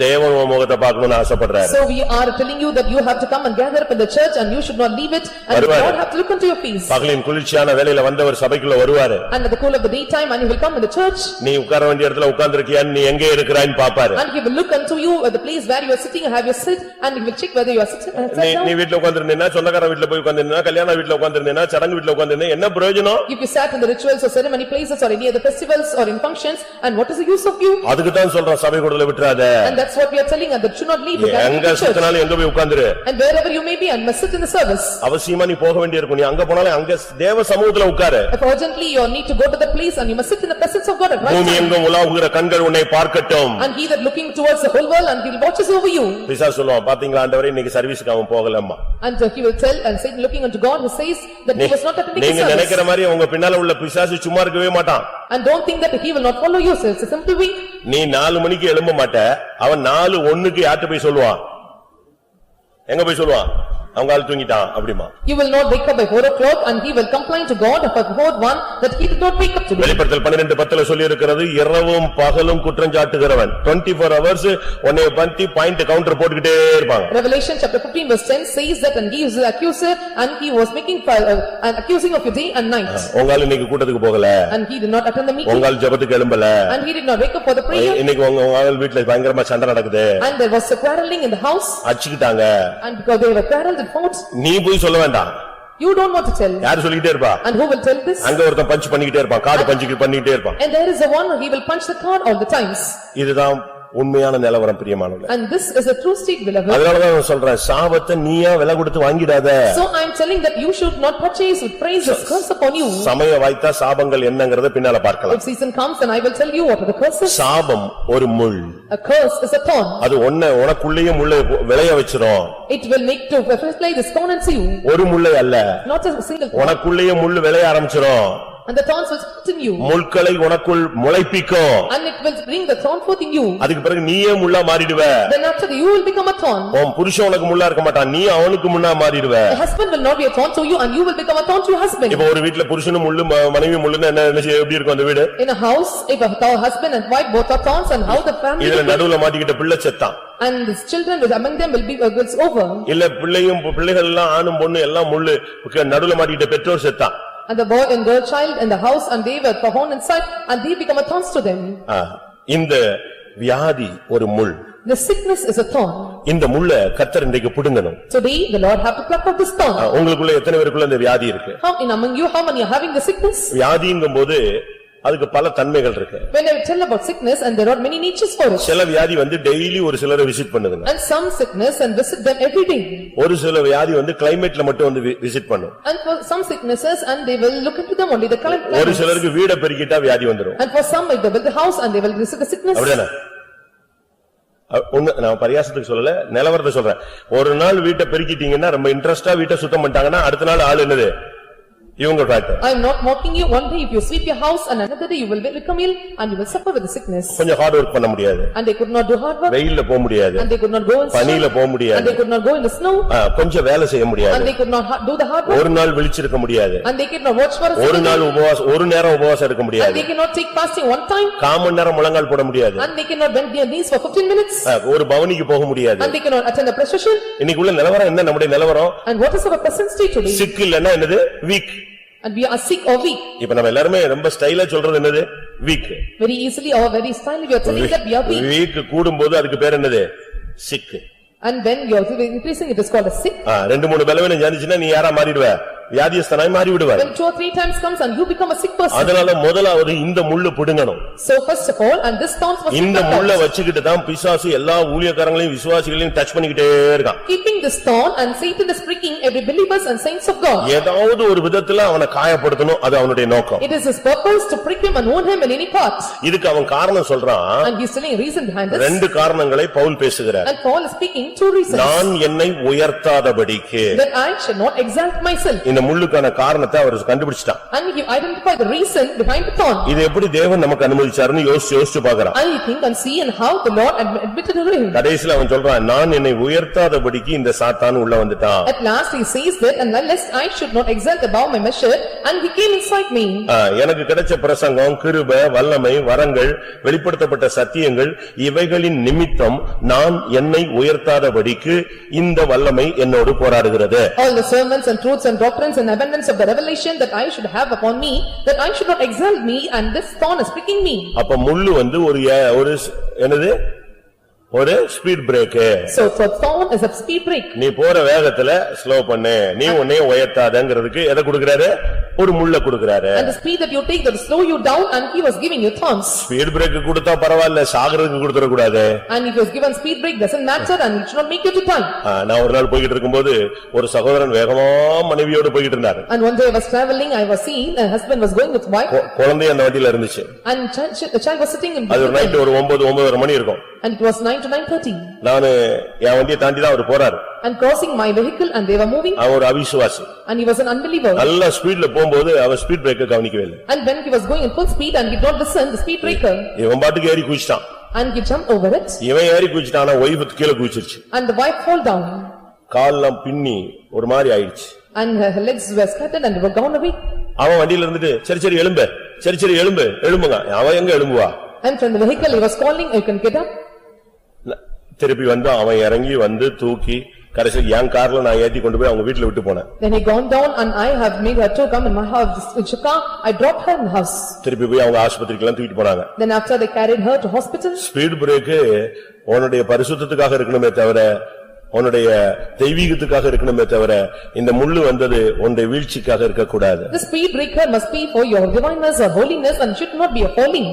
தேவன் உங்க முகத்தை பார்க்கணும்னு ஆசைப்படுறாரு. So we are telling you that you have to come and gather up in the church, and you should not leave it, and God have to look into your face. பகலின் குளிர்ச்சியான வேளையில வந்தவர் சபைக்குள்ள வருவாரு. And at the cool of the daytime, and he will come in the church. நீ உட்கார வேண்டிய இடத்துல உட்கார்ந்திருக்கியான்னு நீ எங்கே இருக்கிறான்னு பாப்பாரு. And he will look unto you at the place where you are sitting and have your sit, and he will check whether you are sitting நீ வீட்ல உட்கார்ந்திருந்தீனா, சொந்தக்கார வீட்ல போய் உட்கார்ந்திருந்தீனா, கல்யாண வீட்ல உட்கார்ந்திருந்தீனா, சடங்கு வீட்ல உட்கார்ந்திருந்தீனா என்ன பிரயோஜனம்? If you sat in the rituals or ceremony places or any other festivals or in functions, and what is the use of you? அதுக்கு தான் சொல்றோம் சபை கூடுதல விட்றாத. And that's what we are telling, and that should not leave the எங்க சுத்தினாலும் எங்க போய் உட்கார்ந்திரு. And wherever you may be, and must sit in the service. அவசியமா நீ போக வேண்டியிருக்கும், நீ அங்க போனாலும் அங்க தேவ சமூகத்துல உட்காரு. If urgently you need to go to the place, and you must sit in the presence of God at right பூமி time. எங்கும் உலாவுகிற கண்கள் உன்னை பார்க்கட்டும். And he that looking towards the whole world, and he watches over you. பிசாசு சொல்லுவான், பாத்தீங்களா ஆண்டவரே இன்னைக்கு சர்வீஸ்க்கு அவன் போகலம்மா. And he will tell, and Satan looking unto God, who says that he was not attending the நீங்க service. நினைக்கிற மாதிரி உங்க பின்னால உள்ள பிசாசு சும்மா இருக்கவே மாட்டான். And don't think that he will not follow you, so it's a simple week. நீ 4 மணிக்கு எழும்ப மாட்ட, அவன் 4:01க்கு யார்ட்ட போய் சொல்லுவான்? எங்க போய் சொல்லுவான்? அவங்க ஆள் தூங்கிட்டான் அப்படிமா. You will not wake up by 4 o'clock, and he will complain to God for fourth one that he did not wake up today. வெளிப்படுத்தல் 12:10 சொல்லி இருக்கிறது, இரவும் பகலும் குற்றஞ்சாட்டுகிறவன் 24 hours உன்னை பத்தி பாயிண்ட் கவுண்டர் போட்டுக்கிட்டே இருப்பாங்க. Revelation chapter 15 verse 10 says that, and he is the accuser, and he was making and accusing of you day and night. உங்க ஆள் இன்னைக்கு கூட்டத்துக்கு போகல, And he did not attend the meeting, உங்க ஆள் ஜெபத்துக்கு எழும்பல, and he did not wake up for the prayer. இன்னைக்கு உங்க ஆள் வீட்ல பயங்கரமா சண்டை நடக்குது, And there was a quarreling in the house, அடிச்சுக்கிட்டாங்க. and because they were quarreled and fought. நீ போய் சொல்ல வேண்டாம். You don't want to tell. யார் சொல்லிட்டே இருப்பா? And who will tell this? அங்க ஒருத்தன் பஞ்ச் பண்ணிக்கிட்டே இருப்பான், கார்டு பஞ்சுக்கு பண்ணிக்கிட்டே இருப்பான். And there is a one, he will punch the card all the times. இதுதான் உண்மையான நிலவரம் பிரியமானவர்களே. And this is a true state, beloved. அதனாலதான் நான் சொல்றேன், சாபத்தை நீயா விலை கொடுத்து வாங்கிடாத. So I am telling that you should not purchase with praises curse upon you. சமய வாய்த்தா சாபங்கள் என்னங்கறத பின்னால பார்க்கலாம். If season comes, then I will tell you what are the curses. சாபம் ஒரு முள். A curse is a thorn. அது உனக்குள்ளேயே முள்ளை விளைய வச்சிரும். It will make to firstly this thorn into you. ஒரு முள்ளை அல்ல, Not a single thorn. உனக்குள்ளேயே முள் விளைய ஆரம்பிச்சிரும். And the thorns will continue. முள்களை உனக்குள் முளைப்பிக்கும். And it will bring the thorn forth in you. அதுக்கு பிறகு நீயே முள்ளா மாறிடுவ. Then after you will become a thorn. உன் புருஷன் உனக்கு முள்ளா இருக்க மாட்டான், நீ அவனுக்கு முள்ளா மாறிடுவ. The husband will not be a thorn to you, and you will become a thorn to your husband. இப்போ ஒரு வீட்ல புருஷனும் முள்ளு மனைவி முள்ளுன்னா எப்படி இருக்கும் அந்த வீடு? In a house, if a husband and wife both are thorns, and how the family இதுல will be. நடுவுல மாட்டிக்கிட்ட பிள்ளை செத்தான். And the children with among them will be it's over. இல்ல பிள்ளைகள் எல்லாம் ஆணும் பொண்ணு எல்லாம் முள்ளு நடுவுல மாட்டிக்கிட்ட பெற்றோர் செத்தான். And the boy and girl child in the house, and they were thorn inside, and they become a thorns to them. இந்த வியாதி ஒரு முள். The sickness is a thorn. இந்த முள்ளை கர்த்தர் இன்றைக்கு புடுங்கணும். Today the Lord have to pluck out this thorn. உங்களுக்குள்ள எத்தனை பேருக்குள்ள இந்த வியாதி இருக்கு? How in among you, how many are having the sickness? வியாதிங்கும்போது அதுக்கு பல தன்மைகள் இருக்கு. When I tell about sickness, and there are many natures for it. சில வியாதி வந்து டெய்லி ஒரு சிலரை விசிட் பண்ணுதுங்க. And some sickness and visit them every day. ஒரு சில வியாதி வந்து கிளைமேட்ல மட்டும் வந்து விசிட் பண்ணும். And for some sicknesses, and they will look into them only the climate. ஒரு சிலருக்கு வீட பெருக்கிட்டா வியாதி வந்துரும். And for some, if they build the house, and they will visit the sickness. அப்படிதானே? ஒண்ணு நான் பரியாசத்துக்கு சொல்லல, நிலவரத்தை சொல்றேன். ஒரு நாள் வீட்டை பெருக்கிட்டீங்கன்னா ரொம்ப இன்ட்ரெஸ்டா வீட்டை சுத்தம் பண்ணிட்டாங்கன்னா அடுத்த நாள் ஆள் என்னது இவங்க factor. I am not mocking you. One day if you sweep your house and another day you will become ill and you will suffer with the sickness. கொஞ்சம் ஹார்ட் வொர்க் பண்ண முடியாது, And they could not do hard work. வெயில்ல போக முடியாது, And they could not go in பனியில snow. போக And முடியாது, they could not go in the snow. கொஞ்சம் வேலை செய்ய And முடியாது, they could not do the hard work. ஒரு நாள் விழிச்சிருக்க முடியாது, And they could not watch for a ஒரு second. நாள் உபவாசம், ஒரு நேரம் உபவாசம் இருக்க And முடியாது, they cannot take fasting one time. Common நேரம் முழங்கால் போட முடியாது, And they cannot bend their knees for 15 minutes. ஒரு பவனிக்கு போக முடியாது. And they cannot attend a procession. இன்னைக்குள்ள நிலவரம் என்ன? நம்முடைய நிலவரம் And what is our present state today? Sick இல்லன்னா என்னது? Weak. And we are sick or weak. இப்ப நம்ம எல்லாருமே ரொம்ப ஸ்டைலா சொல்றது என்னது? Week. Very easily or very stylily we are telling that we are weak. Weak கூடும்போது அதுக்கு பேர் என்னது? Sick. And when you are increasing it is called a sick. ரெண்டு மூணு பலவீனம் ஜானிச்சுன்னா நீ யாரா மாறிடுவ? வியாதியஸ்தனாய் மாறி விடுவார். When 2 or 3 times comes and you become a sick person. அதனால முதலாவது இந்த முள்ளு பிடுங்கணும். So first of all and this thorns must be இந்த cut முள்ள out. வச்சுக்கிட்டு தான் பிசாசு எல்லா ஊழியக்காரங்களையும் விசுவாசிகளையும் டச் பண்ணிக்கிட்டே இருக்கான். Keeping this thorn and Satan is pricking every believers and saints of God. ஏதாவது ஒரு விதத்துல அவனை காயப்படுத்தணும், அது அவனுடைய நோக்கம். It is his purpose to prick him and wound him in any part. இதுக்கு அவன் காரணம் சொல்றான். And he is telling a reason behind this. ரெண்டு காரணங்களை பவுல் பேசுகிறார். And Paul is speaking 2 reasons. நான் என்னை உயர்த்தாதபடிக்கு. That I should not exalt myself. இந்த முள்ளுக்கான காரணத்தை அவர் கண்டுபிடிச்சிட்டான். And he identified the reason behind the thorn. இது எப்படி தேவன் நமக்கு அனுமதிச்சாருன்னு யோசிச்சு பார்க்கறான். And you think and see and how the Lord admitted to him. கடைசில அவன் சொல்றான், நான் என்னை உயர்த்தாதபடிக்கு இந்த சாத்தான் உள்ள வந்துட்டான். At last he says that and lest I should not exalt above my measure and he came inside me. எனக்கு கிடைச்ச பிரசங்கம், கிருபை, வல்லமை, வரங்கள், வெளிப்படுத்தப்பட்ட சத்தியங்கள் இவைகளின் நிமித்தம் நான் என்னை உயர்த்தாதபடிக்கு இந்த வல்லமை என்னோடு போராடுகிறது. All the sermons and truths and doctrines and abundance of the revelation that I should have upon me, that I should not exalt me and this thorn is pricking me. அப்ப முள்ளு வந்து ஒரு என்னது? ஒரு speed break. So for thorn is a speed break. நீ போற வேகத்துல slow பண்ணு, நீ உன்னை உயர்த்தாதங்கிறதுக்கு எதை கொடுக்கறாரு? ஒரு முள்ள கொடுக்கறாரு. And the speed that you take that will slow you down and he was giving you thorns. Speed break கொடுத்தா பரவாயில்ல, சாகறதுக்கு கொடுத்துற கூடாது. And if he was given speed break doesn't matter and it should not make you to die. நான் ஒரு நாள் போயிட்டு இருக்கும்போது ஒரு சகோதரன் வேகமா மனைவியோடு போயிட்டு இருந்தார். And one day I was traveling, I was seeing a husband was going with wife. குழந்தை அந்த வண்டியில இருந்துச்சு. And the child was sitting in. அது நைட் ஒரு 9:30 மணி இருக்கும். And it was 9 to 9:30. நானு என் வண்டியை தாண்டி தான் அவர் போறாரு. And crossing my vehicle and they were moving. அவர் ஒரு அவிசுவாசி. And he was an unbeliever. நல்ல ஸ்பீட்ல போகும்போது அவர் ஸ்பீட் பிரேக்கை கவனிக்கவே இல்லை. And when he was going in full speed and he did not listen the speed breaker. இவன் பாட்டுக்கு ஏறி குதிச்சிட்டான். And he jumped over it. இவன் ஏறி குதிச்சிட்டானா ஒய்ஃப் கீழே குதிச்சிருச்சு. And the wife fell down. கால்லாம் பின்னி ஒரு மாதிரி ஆயிடுச்சு. And her legs were scattered and they were gone away. அவன் வண்டியில இருந்துட்டு சரி எழும்பு, சரி எழும்புங்க. அவன் எங்க எழும்புவா? And from the vehicle he was calling, you can get up. திருப்பி வந்து அவன் இறங்கி வந்து தூக்கி கடைசி என் கார்ல நான் ஏத்தி கொண்டு போய் அவங்க வீட்டுல விட்டு போனேன். Then he gone down and I have made her to come in my house, in car, I dropped her in the house. திருப்பி போய் அவங்க ஆஸ்பத்திரிக்கு எல்லாம் தூக்கிட்டு போனாங்க. Then after they carried her to hospital. Speed break உன்னுடைய பரிசுத்தத்துக்காக இருக்கணுமே தவிர உன்னுடைய தெய்வீகத்துக்காக இருக்கணுமே தவிர இந்த முள்ளு வந்தது உன்னுடைய வீழ்ச்சிக்காக இருக்க கூடாது. The speed breaker must be for your divineness or holiness and should not be a falling.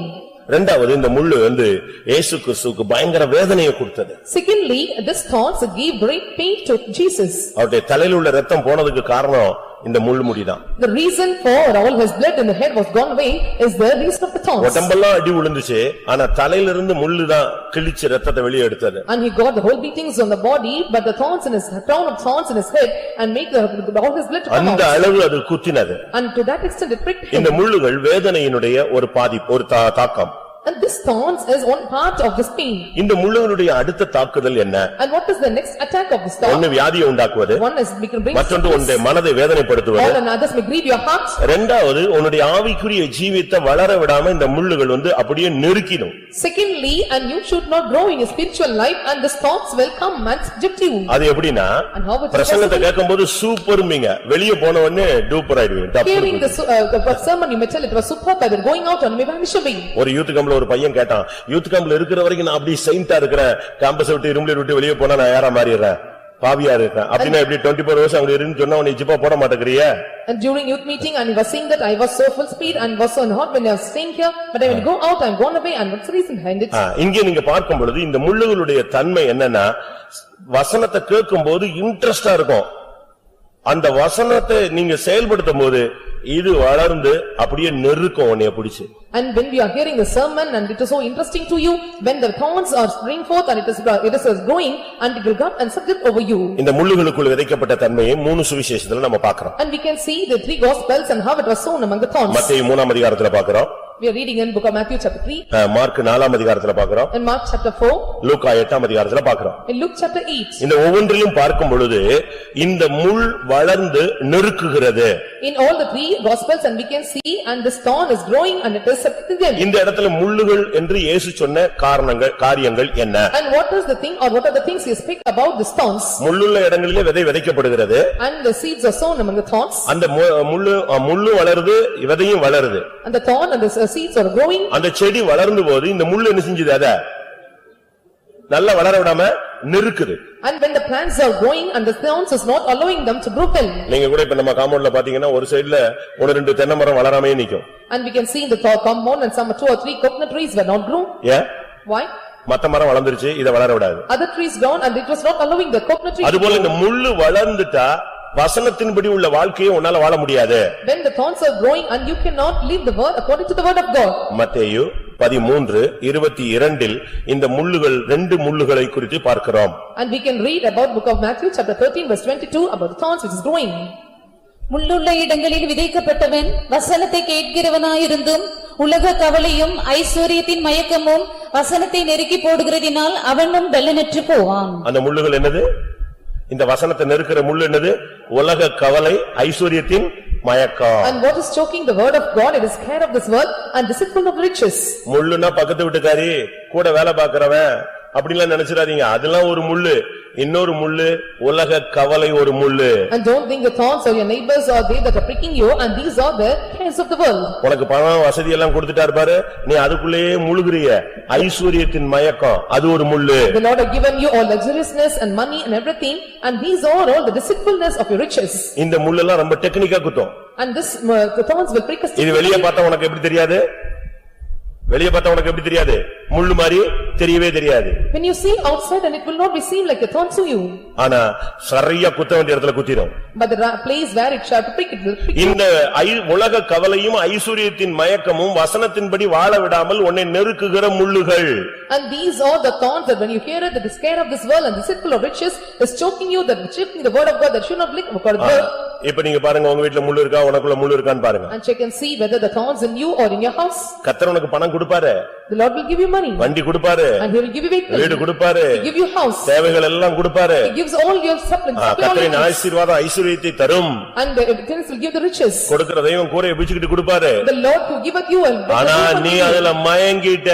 இரண்டாவது இந்த முள்ளு வந்து இயேசு கிறிஸ்துவுக்கு பயங்கர வேதனையை கொடுத்தது. Secondly, this thorns gave great pain to Jesus. அவருடைய தலையில உள்ள ரத்தம் போனதுக்கு காரணம் இந்த முள்ளு முடிதான். The reason for all his blood in the head was gone away is the reason of the thorns. உடம்பெல்லாம் அடி விழுந்துச்சு, ஆனா தலையில இருந்து முள்ளு தான் கிழிச்சு ரத்தத்தை வெளியே எடுத்தது. And he got the whole beatings on the body, but the thorns in his crown of thorns in his head and make all his blood to come out. அந்த அளவு அது குத்தினது. And to that extent it pricked him. இந்த முள்ளுகள் வேதனையினுடைய ஒரு பாதிப்பு, ஒரு தாக்கம். And this thorns is one part of this pain. இந்த முள்ளுகளுடைய அடுத்த தாக்குதல் என்ன? And what is the next attack of this thorn? ஒன்னு வியாதியை உண்டாக்குவது, One is we can bring மற்றொன்று உன்னுடைய மனதை வேதனைப்படுத்துவது, all and others may grieve your heart. இரண்டாவது உன்னுடைய ஆவிக்குரிய ஜீவித்தை வளர விடாம இந்த முள்ளுகள் வந்து அப்படியே நெருக்கிடும். Secondly, and you should not grow in your spiritual life and the thorns will come and subject you. அது எப்படின்னா And how it is பிரசங்கத்தை possible? கேட்கும்போது சூப்பர்மிங்க, வெளியே போன உடனே டூப்பர் ஆயிடுவீங்க. Hearing the sermon you may tell it was superb, but then going out and may vanish away. ஒரு youth கேம்ப்ல ஒரு பையன் கேட்டான், யூத் கேம்ப்ல இருக்கிற வரைக்கும் நான் அப்படி செயின்ட்டா இருக்கிறேன், கேம்பஸ் விட்டு ரூம்ல விட்டு வெளியே போனா நான் யாரா மாறிடுறேன், பாவியா இருக்கேன். அப்படின்னா எப்படி 24 hours அங்க இருந்து சொன்னா உன்னை ஜிப்பா போட மாட்டேங்கறியே? And during youth meeting and he was saying that I was so full speed and was so hot when I was staying here, but I will go out and gone away and what's the reason behind it? இங்கே நீங்க பார்க்கும் பொழுது இந்த முள்ளுகளுடைய தன்மை என்னன்னா, வசனத்தை கேட்கும்போது இன்ட்ரெஸ்டா இருக்கும், அந்த வசனத்தை நீங்க செயல்படுத்தும் போது இது வளர்ந்து அப்படியே நெருக்கம் உன்னைய பிடிச்சு. And when we are hearing the sermon and it is so interesting to you, when the thorns are spring forth and it is growing and it will come and subject over you. இந்த முள்ளுகளுக்குள் விதைக்கப்பட்ட தன்மையை மூணு சுவிசேஷத்துல நம்ம பார்க்கிறோம். And we can see the three gospels and how it was sown among the thorns. மத்தேயு 3ஆம் அதிகாரத்துல பார்க்கிறோம். We are reading in book of Matthew chapter 3. Mark 4ஆம் அதிகாரத்துல பார்க்கிறோம். In Mark chapter 4. லூக்கா 8ஆம் அதிகாரத்துல பார்க்கிறோம். In Luke chapter 8. இந்த ஒவ்வொன்றிலும் பார்க்கும் பொழுது இந்த முள் வளர்ந்து நெருக்குகிறது. In all the three gospels and we can see and this thorn is growing and it is subjecting them. இந்த இடத்துல முள்ளுகள் என்று இயேசு சொன்ன காரியங்கள் என்ன? And what is the thing or what are the things he speak about the thorns? முள்ளுள்ள இடங்களிலே விதை விதைக்கப்படுகிறது. And the seeds are sown among the thorns. அந்த முள்ளு வளருது, விதையும் வளருது. And the thorn and the seeds are growing. அந்த செடி வளர்ந்து போது இந்த முள்ளு என்ன செஞ்சது? அத நல்லா வளர விடாம நெருக்குது. And when the plants are growing and the thorns is not allowing them to grow well. நீங்க கூட இப்ப நம்ம காம்பவுண்ட்ல பாத்தீங்கன்னா ஒரு சைடுல ஒரு ரெண்டு தென்னை மரம் வளராமே நிக்கும். And we can see in the compound and some 2 or 3 coconut trees were not grown. Yeah. Why? மத்த மரம் வளர்ந்துருச்சு, இத வளர விடாது. Other trees grown and it was not allowing the coconut tree. அதுபோல இந்த முள்ளு வளர்ந்துட்டா வசனத்தின்படி உள்ள வாழ்க்கையை உன்னால வாழ முடியாது. When the thorns are growing and you cannot live the word according to the word of God. மத்தேயு 13:22 இந்த முள்ளுகள் ரெண்டு முள்ளுகளை குறித்து பார்க்கிறோம். And we can read about book of Matthew chapter 13 verse 22 about the thorns which is growing. முள்ளுள்ள இடங்களில் விதைக்கப்பட்டவன் வசனத்தை கேட்கிறவனாயிருந்தும் உலக கவலையும் ஐஸ்வரியத்தின் மயக்கமும் வசனத்தை நெருக்கி போடுகிறதினால் அவனும் பெலனற்று போவான். அந்த முள்ளுகள் என்னது? இந்த வசனத்தை நெருக்கிற முள்ளு என்னது? உலக கவலை, ஐஸ்வரியத்தின் மயக்கம். And what is choking the word of God? It is care of this world and deceitful of riches. முள்ளுனா பக்கத்து வீட்டுக்காரி கூட வேலை பார்க்கறவன் அப்படிலாம் நினைச்சிராதீங்க. அதெல்லாம் ஒரு முள்ளு. இன்னொரு முள்ளு உலக கவலை ஒரு முள்ளு. And don't think the thorns of your neighbors are they that are pricking you and these are the cares of the world. உனக்கு பணம் வசதி எல்லாம் கொடுத்துட்டாரு பாரு, நீ அதுக்குள்ளேயே முழுகுறிய. ஐஸ்வரியத்தின் மயக்கம் அது ஒரு முள்ளு. The Lord has given you all luxuriousness and money and everything and these are all the deceitfulness of your riches. இந்த முள்ளெல்லாம் ரொம்ப டெக்னிக்கா குத்தும். And this the thorns will prick us. இது வெளிய பார்த்தா உனக்கு எப்படி தெரியாது? வெளிய பார்த்தா உனக்கு எப்படி தெரியாது? முள்ளு மாதிரி தெரியவே தெரியாது. When you see outside and it will not be seen like a thorn to you. ஆனா சரியா குத்த வேண்டிய இடத்துல குத்திரும். But the place where it shall prick it will prick. இந்த உலக கவலையும் ஐஸ்வரியத்தின் மயக்கமும் வசனத்தின்படி வாழ விடாமல் உன்னை நெருக்குகிற முள்ளுகள். And these are the thorns that when you hear it, the scare of this world and the circle of riches is choking you, that choking the word of God that should not live according to God. இப்ப நீங்க பாருங்க, உங்க வீட்ல முள்ளு இருக்கா, உனக்குள்ள முள்ளு இருக்கான்னு பாருங்க. And check and see whether the thorns in you or in your house. கர்த்தர் உனக்கு பணம் கொடுப்பாரு. The Lord will give you money. வண்டி கொடுப்பாரு. And he will give you vehicle. வீடு கொடுப்பாரு. He give you house. தேவைகள் எல்லாம் கொடுப்பாரு. He gives all your supplies. கர்த்தரின் ஆசீர்வாதம் ஐஸ்வரியத்தை தரும். And the evidence will give the riches. கொடுக்கிற தெய்வம் கூரையை பிடிச்சிட்டு கொடுப்பாரு. The Lord who giveth you and ஆனா நீ அதுல மயங்கிட்ட,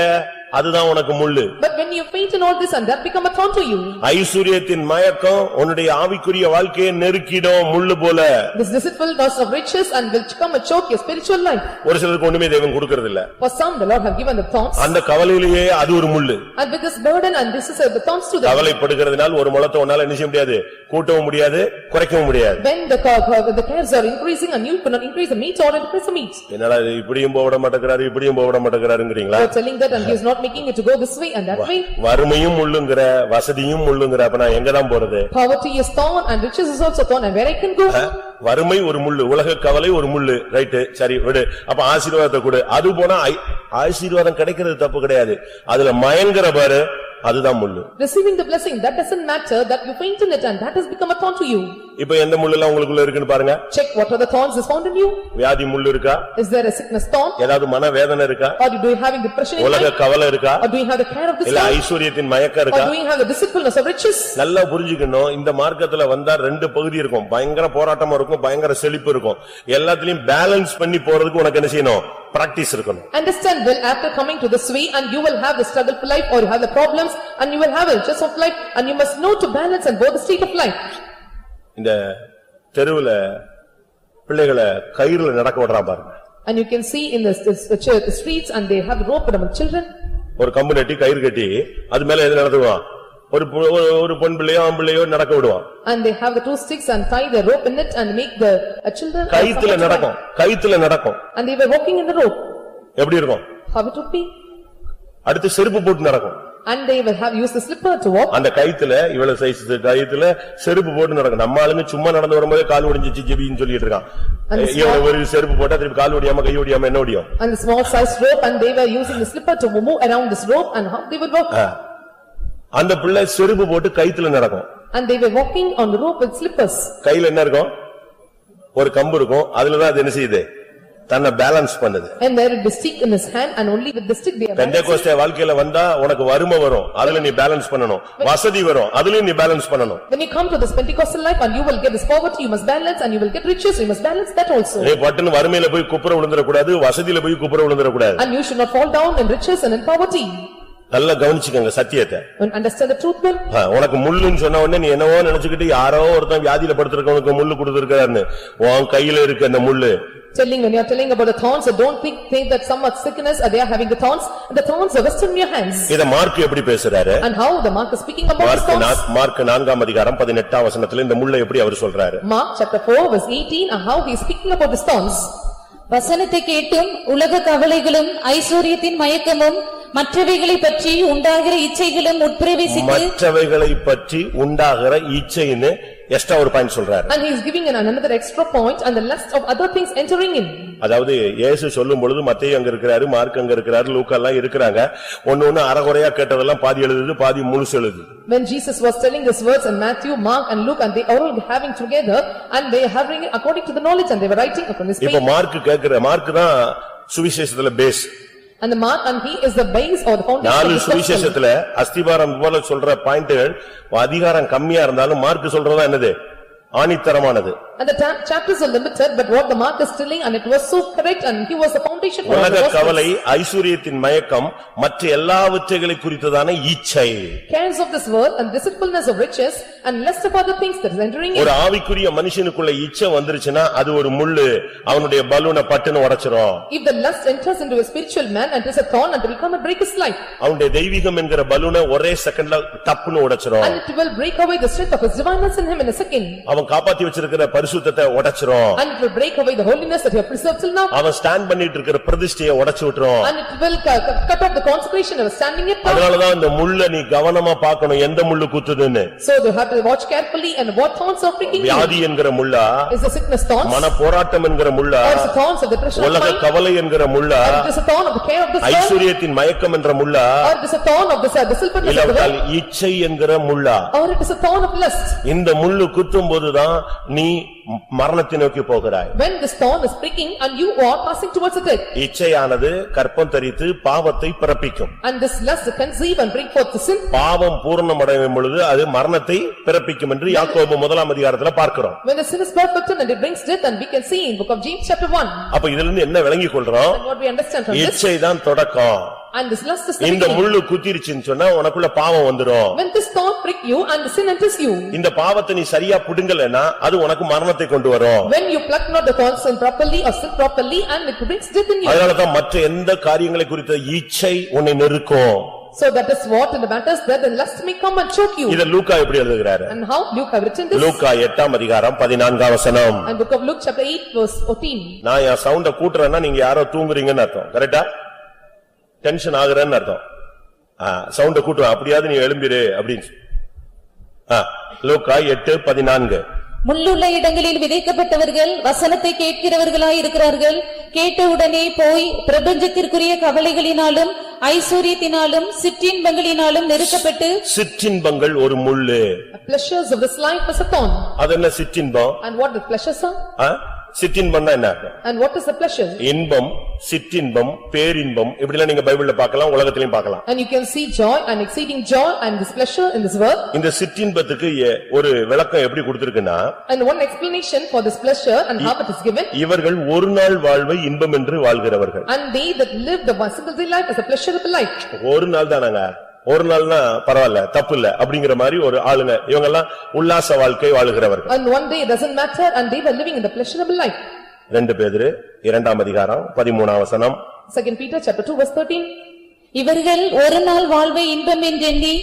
அதுதான் உனக்கு முள்ளு. But when you faint in all this and that become a thorn to you. ஐஸ்வரியத்தின் மயக்கம் உன்னுடைய ஆவிக்குரிய வாழ்க்கையை நெருக்கிடும் முள்ளு போல. This deceitfulness of riches and will come and choke your spiritual life. ஒரு சிலருக்கு ஒண்ணுமே தேவன் கொடுக்கிறது இல்ல. For some the Lord have given the thorns. அந்த கவலையிலேயே அது ஒரு முள்ளு. And with this burden and this is the thorns to them. கவலைப்படுகிறதுனால ஒரு முளத்தை உன்னால என்ன செய்ய முடியாது? கூட்டவும் முடியாது, குறைக்கவும் முடியாது. When the cares are increasing and you cannot increase the meat or increase the meat. என்னடா இது இப்படியும் போக விட மாட்டேங்கிறாரு, இப்படியும் போக விட மாட்டேங்கிறாருங்கறீங்களா? You are telling that and he is not making it to go this way and that way. வறுமையும் முள்ளுங்கற, வசதியும் முள்ளுங்கற, அப்ப நான் எங்க தான் போறது? Poverty is thorn and riches is also thorn and where I can go? வறுமை ஒரு முள்ளு, உலக கவலை ஒரு முள்ளு. ரைட், சரி விடு. அப்ப ஆசீர்வாதத்தை கொடு. அது போனா ஆசீர்வாதம் கிடைக்கிறது தப்பு கிடையாது. அதுல மயங்கற பாரு, அதுதான் முள்ளு. Receiving the blessing that doesn't matter, that you faint in it and that has become a thorn to you. இப்ப எந்த முள்ளெல்லாம் உங்களுக்குள்ள இருக்குன்னு பாருங்க. Check what are the thorns is found in you. வியாதி முள்ளு இருக்கா? Is there a sickness thorn? ஏதாவது மன வேதனை இருக்கா? Or do you having depression in உலக life? கவலை இருக்கா? Or do you have the care of this இல்ல life? ஐஸ்வரியத்தின் மயக்கம் Or இருக்கா? do you have the deceitfulness of riches? நல்லா புரிஞ்சுக்கணும், இந்த மார்க்கத்துல வந்தா ரெண்டு பகுதி இருக்கும். பயங்கர போராட்டமா இருக்கும், பயங்கர செழிப்பு இருக்கும். எல்லாத்துலயும் பேலன்ஸ் பண்ணி போறதுக்கு உனக்கு என்ன செய்யணும்? பிராக்டிஸ் இருக்கணும். Understand well after coming to this way and you will have the struggle for life or you have the problems and you will have the riches of life and you must know to balance and both the state of life. இந்த தெருவுல பிள்ளைகளை கயிறுல நடக்க விடுறா பாருங்க. And you can see in the streets and they have rope among children. ஒரு கம்பு நட்டி கயிறு கட்டி அது மேல எது நடத்துவான்? ஒரு பொன் பிள்ளையோ ஆண் பிள்ளையோ நடக்க விடுவான். And they have the two sticks and tie the rope in it and make the children. கயித்துல நடக்கும், கயித்துல நடக்கும். And they were walking in the rope. எப்படி இருக்கும்? How it would be? அடுத்து செருப்பு போட்டு நடக்கும். And they will have used the slipper to walk. அந்த கயித்துல இவ்வளவு சைஸ் கயித்துல செருப்பு போட்டு நடக்கும். நம்ம ஆளுங்க சும்மா நடந்து வரும்போது கால் ஒடிஞ்சிச்சு ஜெபின்னு சொல்லிட்டு இருக்கான். இவ்வளவு ஒரு செருப்பு போட்டா திருப்பி கால் ஒடியாம கை ஒடியாம என்ன ஒடியும்? And the small size rope, and they were using the slipper to move around this rope, and how they would walk. அந்த பிள்ளை செருப்பு போட்டு கயித்துல நடக்கும். And they were walking on the rope with slippers. கையில என்ன இருக்கும்? ஒரு கம்பு இருக்கும். அதுலதான் அது என்ன செய்யுது? தன்னை பேலன்ஸ் பண்ணுது. And there would be stick in his hand, and only with the stick they are balancing. Pentecost வாழ்க்கையில வந்தா உனக்கு வறுமை வரும், அதுல நீ பேலன்ஸ் பண்ணணும். வசதி வரும், அதுலயும் நீ பேலன்ஸ் பண்ணணும். When you come to this Pentecostal life and you will get this poverty, you must balance, and you will get riches, you must balance that also. நீ பட்டுன்னு வறுமையில போய் குப்புற விழுந்துற கூடாது, வசதியில போய் குப்புற விழுந்துற கூடாது. And you should not fall down in riches and in poverty. நல்லா கவனிச்சுக்கங்க சத்தியத்தை. And understand the truth well. உனக்கு முள்ளுன்னு சொன்ன உடனே நீ என்னவோ நினைச்சுக்கிட்டு யாரோ ஒருத்தன் வியாதியில படுத்திருக்கவனுக்கு முள்ளு கொடுத்திருக்காருன்னு உன் கையில இருக்கு அந்த முள்ளு. When you are telling about the thorns, so don't think that some are sickness or they are having the thorns, and the thorns are resting in your hands. இத மார்க் எப்படி பேசுறாரு? And how the Mark is speaking about the thorns? Mark 4ஆம் அதிகாரம் 18ஆம் வசனத்துல இந்த முள்ளை எப்படி அவர் சொல்றாரு? Mark chapter 4 verse 18, and how he is speaking about the thorns. வசனத்தை கேட்டும் உலக கவலைகளும் ஐஸ்வரியத்தின் மயக்கமும் மற்றவைகளை பற்றி உண்டாகிற இச்சைகளும் உட்பிரவேசித்து மற்றவைகளை பற்றி உண்டாகிற இச்சைன்னு எக்ஸ்ட்ரா ஒரு பாயிண்ட் சொல்றாரு. And he is giving another extra point, and the lust of other things entering in. அதாவது இயேசு சொல்லும் பொழுது மத்தேயு அங்க இருக்கிறாரு, மார்க் அங்க இருக்கிறாரு, லூக்கா எல்லாம் இருக்கிறாங்க. ஒன்னு அறகுறையா கேட்டதெல்லாம் பாதி எழுதுது, பாதி முழுசு எழுதுது. When Jesus was telling these words in Matthew, Mark and Luke, and they are all having together, and they are having it according to the knowledge, and they were writing upon this page. இப்போ mark தான் சுவிசேஷத்துல base. And the Mark, and he is the base or the foundation. நாலு சுவிசேஷத்துல அஸ்திபாரம் போல சொல்ற பாயிண்ட்கள் அதிகாரம் கம்மியா இருந்தாலும் மார்க் சொல்றதா என்னது? ஆணித்தரமானது. And the chapters are limited, but what the Mark is telling, and it was so correct, and he was the foundation for உலக the கவலை, ஐஸ்வரியத்தின் மயக்கம், மற்ற எல்லாவற்றைகளை குறித்ததான இச்சை. Cares of this world and deceitfulness of riches and lust of other things that is entering in. ஒரு ஆவிக்குரிய மனுஷனுக்குள்ள இச்சை வந்துருச்சுனா அது ஒரு முள்ளு, அவனுடைய பலூனை பட்டுன்னு உடைச்சிரும். If the lust enters into a spiritual man, and it is a thorn, and it will come and break his life. அவனுடைய தெய்வீகம் என்கிற பலூனை ஒரே செகண்ட்ல டப்புன்னு உடைச்சிரும். And it will break away the strength of his divineness in him in a second. அவன் காப்பாத்தி வச்சிருக்கிற பரிசுத்தத்தை உடைச்சிரும். And it will break away the holiness that he has preserved till now. அவன் ஸ்டாண்ட் பண்ணிட்டு இருக்கிற பிரதிஷ்டையை உடைச்சு விட்டுரும். And it will cut off the consecration of standing it. அதனாலதான் இந்த முள்ள நீ கவனமா பார்க்கணும், எந்த முள்ளு குத்துதுன்னு. So you have to watch carefully, and what thorns are pricking you. வியாதி என்கிற முள்ளா, Is the sickness thorns? மன போராட்டம் என்கிற முள்ளா, Or is the thorns of the depression of உலக mind? கவலை என்கிற முள்ளா, Or it is a thorn of the care of this world? ஐஸ்வரியத்தின் மயக்கம் என்ற முள்ளா, Or it is a thorn of the deceitfulness of the இல்லாவிட்டால் world? இச்சை என்கிற முள்ளா. Or it is a thorn of lust? இந்த முள்ளு குத்தும் போதுதான் நீ மரணத்தை நோக்கி போகிறாய். When this thorn is pricking, and you are passing towards the death. இச்சையானது கற்பம் தரித்து பாவத்தை பிறப்பிக்கும். And this lust conceive and bring forth the sin. பாவம் பூரணமடையும் பொழுது அது மரணத்தை பிறப்பிக்கும் என்று யாக்கோபு 1ஆம் அதிகாரத்துல பார்க்கிறோம். When the sin is perfected, and it brings death, and we can see in book of James chapter 1. அப்ப இதுல இருந்து என்ன விளங்கிக் கொள்றோம்? And what we understand from this. இச்சை தான் தொடக்கம். And this lust is the இந்த beginning. முள்ளு குத்திருச்சுன்னு சொன்னா உனக்குள்ள பாவம் வந்துரும். When this thorn prick you, and the sin enters you. இந்த பாவத்தை நீ சரியா புடுங்கலனா அது உனக்கு மரணத்தை கொண்டு வரும். When you pluck not the thorns sin properly, or sin properly, and it brings death in you. அதனாலதான் மற்ற எந்த காரியங்களை குறித்த இச்சை உன்னை நெருக்கும். So that is what in the matters that the lust may come and choke you. இத லூக்கா எப்படி எழுதுகிறாரு? And how Luke have written this? லூக்கா 8ஆம் அதிகாரம் 14ஆம் வசனம். And book of Luke chapter 8 verse 14. நான் என் சவுண்ட கூட்டுறேன்னா நீங்க யாரோ தூங்குறீங்கன்னு அர்த்தம். கரெக்ட்டா? டென்ஷன் ஆகுறேன்னு அர்த்தம். சவுண்ட கூட்டுறேன், அப்படியாவது நீ எழும்பிரு அப்படின்னு. லூக்கா 8:14. முள்ளுள்ள இடங்களில் விதைக்கப்பட்டவர்கள் வசனத்தை கேட்கிறவர்களாய் இருக்கிறார்கள். கேட்டவுடனே போய் பிரபஞ்சத்திற்குரிய கவலைகளினாலும் ஐஸ்வரியத்தினாலும் சிற்றின்பங்களினாலும் நெருக்கப்பட்டு. சிற்றின்பங்கள் ஒரு முள்ளு. Pleasures of this life is a thorn. அது என்ன சிற்றின்பம்? And what the pleasures are? சிற்றின்பம்னா என்ன? And what is the pleasure? இன்பம், சிற்றின்பம், பேரின்பம் இப்படிலாம் நீங்க பைபிள்ல பார்க்கலாம், உலகத்திலயும் பார்க்கலாம். And you can see joy and exceeding joy and this pleasure in this world. இந்த சிற்றின்பத்துக்கு ஒரு விளக்கம் எப்படி கொடுத்திருக்குன்னா, And one explanation for this pleasure and how it is given. இவர்கள் ஒரு நாள் வாழ்வை இன்பம் என்று வாழ்கிறவர்கள். And they that live the one single day life as a pleasurable life. ஒரு நாள் தானங்க, ஒரு நாள்னா பரவாயில்ல, தப்பு இல்ல அப்படிங்கிற மாதிரி ஒரு ஆளுங்க, இவங்க எல்லாம் உல்லாச வாழ்க்கை வாழுகிறவர்கள். And one day it doesn't matter, and they were living in the pleasurable life. 2 பேதுரு 2ஆம் அதிகாரம் 13ஆம் வசனம். 2 Peter chapter 2 verse 13. இவர்கள் ஒரு நாள் வாழ்வை இன்பம் என்றெண்ணி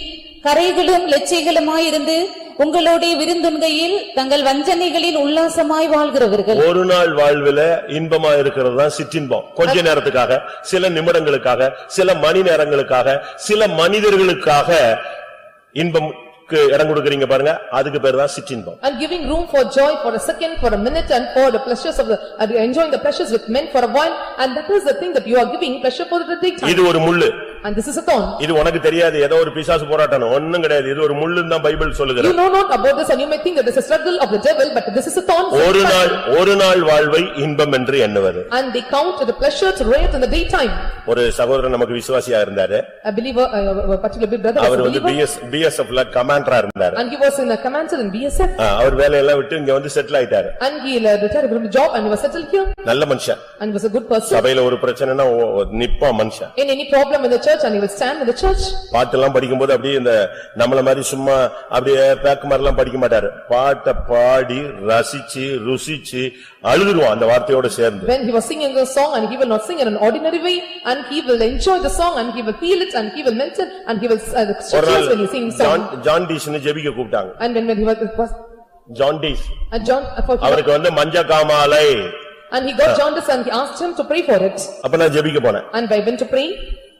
கரைகளும் லட்சைகளுமாயிருந்து உங்களோடே விருந்துண்கையில் தங்கள் வஞ்சனைகளில் உல்லாசமாய் வாழ்கிறவர்கள். ஒரு நாள் வாழ்வில இன்பமா இருக்கிறது தான் சிற்றின்பம். கொஞ்ச நேரத்துக்காக, சில நிமிடங்களுக்காக, சில மணி நேரங்களுக்காக, சில மனிதர்களுக்காக இன்பம்க்கு இடம் கொடுக்கறீங்க பாருங்க, அதுக்கு பேர் தான் சிற்றின்பம். And giving room for joy for a second, for a minute, and for the pleasures of the enjoying the pleasures with men for a while, and that is the thing that you are giving pleasure for the daytime. இது ஒரு முள்ளு. And this is a thorn. இது உனக்கு தெரியாது, ஏதோ ஒரு பிசாசு போராட்டம், ஒண்ணும் கிடையாது. இது ஒரு முள்ளுன்னு தான் பைபிள் சொல்லுகிறது. You know not about this, and you may think that this is a struggle of the devil, but this is a thorn. ஒரு நாள் வாழ்வை இன்பம் என்று எண்ணுவது. And they count the pleasure to riot in the daytime. ஒரு சகோதரன் நமக்கு விசுவாசியா இருந்தாரு. A believer, a particular brother was our a வந்து believer. BSFல கமாண்டரா இருந்தாரு. And he was in a commander in BSF. அவர் வேலையெல்லாம் விட்டு இங்க வந்து செட்டில் ஆயிட்டாரு. And he retired from the job and he was settled here. நல்ல மனுஷன். And was a good person. சபையில ஒரு பிரச்சனைனா நிப்பான் மனுஷன். In any problem in the church, and he will stand in the church. பாட்டெல்லாம் படிக்கும்போது அப்படியே இந்த நம்மள மாதிரி சும்மா அப்படியே பேக் மாதிரிலாம் படிக்க மாட்டாரு. பாட்டை பாடி ரசிச்சு ருசிச்சு அழுதுருவான் அந்த வார்த்தையோட சேர்ந்து. When he was singing a song, and he will not sing in an ordinary way, and he will enjoy the song, and he will feel it, and he will mention, and he will tears when he sings song. John டீஸ்னு ஜெபிக்க கூப்பிட்டாங்க. And when he was John Dees, and John, அவருக்கு வந்து மஞ்ச காமாலை, and he got jaundice, and he asked him to pray for it. அப்ப நான் ஜெபிக்க போனேன். And I went to pray.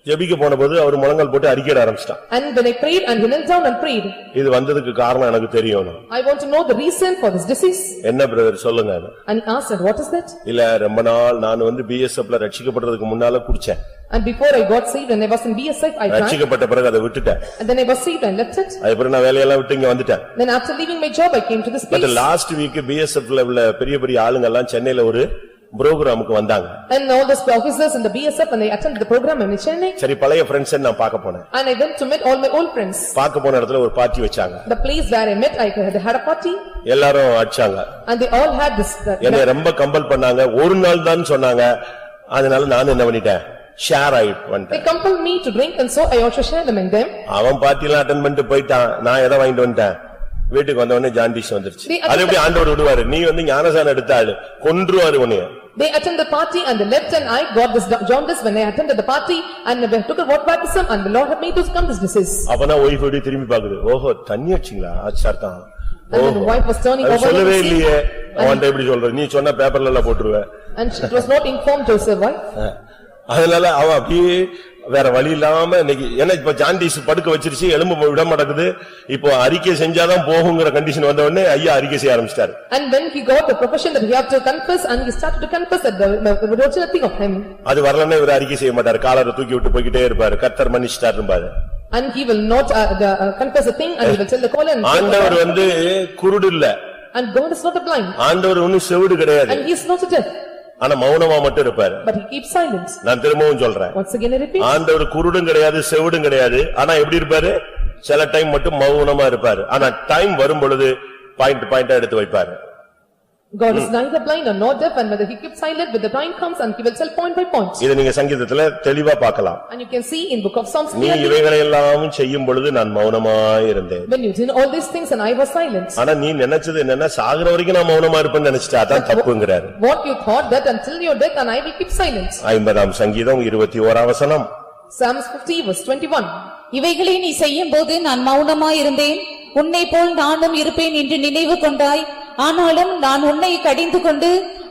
ஜெபிக்க போனபோது அவர் முழங்கால் போட்டு அறிக்கையிட ஆரம்பிச்சிட்டான். And when I prayed, and he knelt down and prayed. இது வந்ததுக்கு காரணம் எனக்கு தெரியும். I want to know the reason for this disease. என்ன பிரதர் சொல்லுங்க. And he asked, what is that? இல்ல ரொம்ப நாள் நான் வந்து BSFல ரட்சிக்கப்படுறதுக்கு முன்னால குடிச்சேன். And before I got saved, when I was in BSF, I drank. ரட்சிக்கப்பட்ட பிறகு அதை விட்டுட்டேன். And then I was saved and left it. அதுக்கப்புறம் நான் வேலையெல்லாம் விட்டு இங்க வந்துட்டேன். Then after leaving my job, I came to this place. But last week BSFல உள்ள பெரிய பெரிய ஆளுங்க எல்லாம் சென்னையில ஒரு புரோகிராமுக்கு வந்தாங்க. And all the officers in the BSF, and they attended the program in Chennai. சரி, பழைய ஃப்ரெண்ட்ஸ் நான் பார்க்க போனேன். And I went to meet all my old friends. பார்க்க போன இடத்துல ஒரு பார்ட்டி வச்சாங்க. The place where I met, they had a party. எல்லாரும் அடிச்சாங்க. And they all had this. என்னை ரொம்ப கம்பல் பண்ணாங்க. ஒரு நாள் தான் சொன்னாங்க. அதனால நான் என்ன பண்ணிட்டேன், ஷேர் ஆயிட்டு They compelled me to drink, and so I also shared among them. அவன் பார்ட்டிலாம் அட்டெண்ட் பண்ணிட்டு போயிட்டான். நான் எதை வாங்கிட்டு வந்துட்டேன், வீட்டுக்கு வந்தவனே ஜாண்டிஸ் வந்துருச்சு. அது எப்படி ஆண்டவர் விடுவாரு? நீ வந்து ஞானசானம் எடுத்தாள் கொன்றுவாரு உன்னைய. They attended the party, and they left, and I got this jaundice when I attended the party, and I took a water baptism, and the Lord had made to come this disease. அப்பனா wife எப்படி திரும்பி பாக்குது, ஓஹோ தண்ணி அடிச்சீங்களா, அச்சர்தான். And when the wife was turning over, சொல்லவே இல்லையே, அவன்கிட்ட எப்படி சொல்ற, நீ சொன்ன பேப்பர்ல எல்லாம் போட்டுருவ. And it was not informed to his wife. அதனால அவன் அப்படியே வேற வழி இல்லாம இன்னைக்கு என்ன இப்ப ஜாண்டிஸ் படுக்க வச்சிருச்சு, எலும்பு விட மாட்டேங்குது. இப்போ அறிக்கை செஞ்சாதான் போகுங்கிற கண்டிஷன் வந்த உடனே ஐயா அறிக்கை செய்ய ஆரம்பிச்சிட்டாரு. And when he got the profession that he had to confess, and he started to confess that the original thing of him. அது வரலன்னா இவர் அறிக்கை செய்ய மாட்டாரு, காலரை தூக்கி விட்டு போய்கிட்டே இருப்பாரு, கர்த்தர் மன்னிச்சிட்டாரு இருப்பாரு. And he will not confess a thing, and he will tell the caller. ஆண்டவர் வந்து குருடு இல்ல. And God is not a blind. ஆண்டவர் ஒன்னும் செவிடு கிடையாது. And he is not a deaf. ஆனா மௌனமா மட்டும் இருப்பாரு. But he keeps silent. நான் திரும்பவும் சொல்றேன். Once again I repeat. ஆண்டவர் குருடும் கிடையாது, செவிடும் கிடையாது. ஆனா எப்படி இருப்பாரு, சில டைம் மட்டும் மௌனமா இருப்பாரு. ஆனா டைம் வரும் பொழுது பாயிண்டா எடுத்து வைப்பாரு. God is neither blind or nor deaf, and whether he keeps silent when the time comes, and he will tell point by point. இத நீங்க சங்கீதத்துல தெளிவா பார்க்கலாம். And you can see in book of Psalms நீ clearly. இவைகளை எல்லாம் செய்யும் பொழுது நான் மௌனமாய் இருந்தேன். When you did all these things, and I was silent. ஆனா நீ நினைச்சது என்னன்னா சாகுற வரைக்கும் நான் மௌனமா இருப்பேன்னு நினைச்சிட்டா, அதான் தப்புங்கறாரு. What you thought that until your death, and I will keep silent. 50ஆம் சங்கீதம் 21ஆம் வசனம். Psalms 50 verse 21. இவைகளை நீ செய்யும்போது நான் மௌனமாயிருந்தேன், உன்னை போல் நானும் இருப்பேன் என்று நினைவு கொண்டாய். ஆனாலும் நான் உன்னை கடிந்து கொண்டு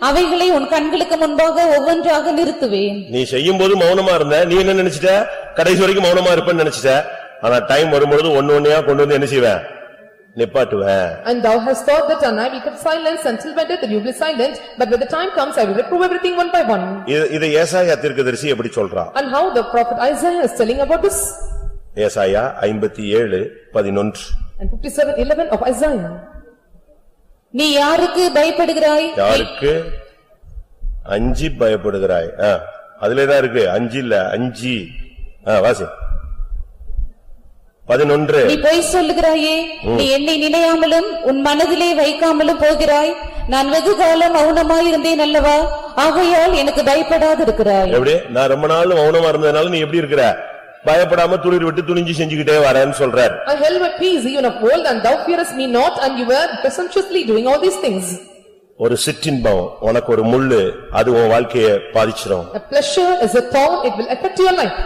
அவைகளை உன் கண்களுக்கு முன்பாக ஒவ்வொன்றாக நிறுத்துவேன். நீ செய்யும் போது மௌனமா இருந்த, நீ என்ன நினைச்சிட்ட, கடைசி வரைக்கும் மௌனமா இருப்பேன்னு நினைச்சிட்ட. ஆனா டைம் வரும்பொழுது ஒன்னொன்னையா கொண்டு வந்து என்ன செய்வேன், நிப்பாட்டுவேன். And thou hast thought that, and I will keep silence until my death, and you will be silent, but when the time comes, I will reprove everything one by one. இதை ஏசாயா தீர்க்கதரிசி எப்படி சொல்றான்? And how the prophet Isaiah is telling about this? ஏசாயா 57:11. And 57:11 of Isaiah. நீ யாருக்கு பயப்படுகிறாய்? யாருக்கு அஞ்சி பயப்படுகிறாய்? அதுலதான் இருக்கு, அஞ்சி இல்ல, அஞ்சி. வாசி 11. நீ பொய் சொல்லுகிறாயே, நீ என்னை நினையாமலும் உன் மனதிலே வைக்காமலும் போகிறாய். நான் வெகு காலம் மௌனமாயிருந்தேன் அல்லவா, ஆகையால் எனக்கு பயப்படாதிருக்கிறாய். எப்படி? நான் ரொம்ப நாள் மௌனமா இருந்ததுனால நீ எப்படி இருக்கிற, பயப்படாம துளிர் விட்டு துணிஞ்சு செஞ்சுக்கிட்டே வரேன்னு சொல்றாரு. I held my peace even of old, and thou fearest me not, and you were presumptuously doing all these things. ஒரு சிற்றின்பம் உனக்கு ஒரு முள்ளு அது உன் வாழ்க்கையை பாதிச்சிரும். A pleasure is a thorn, it will affect your life.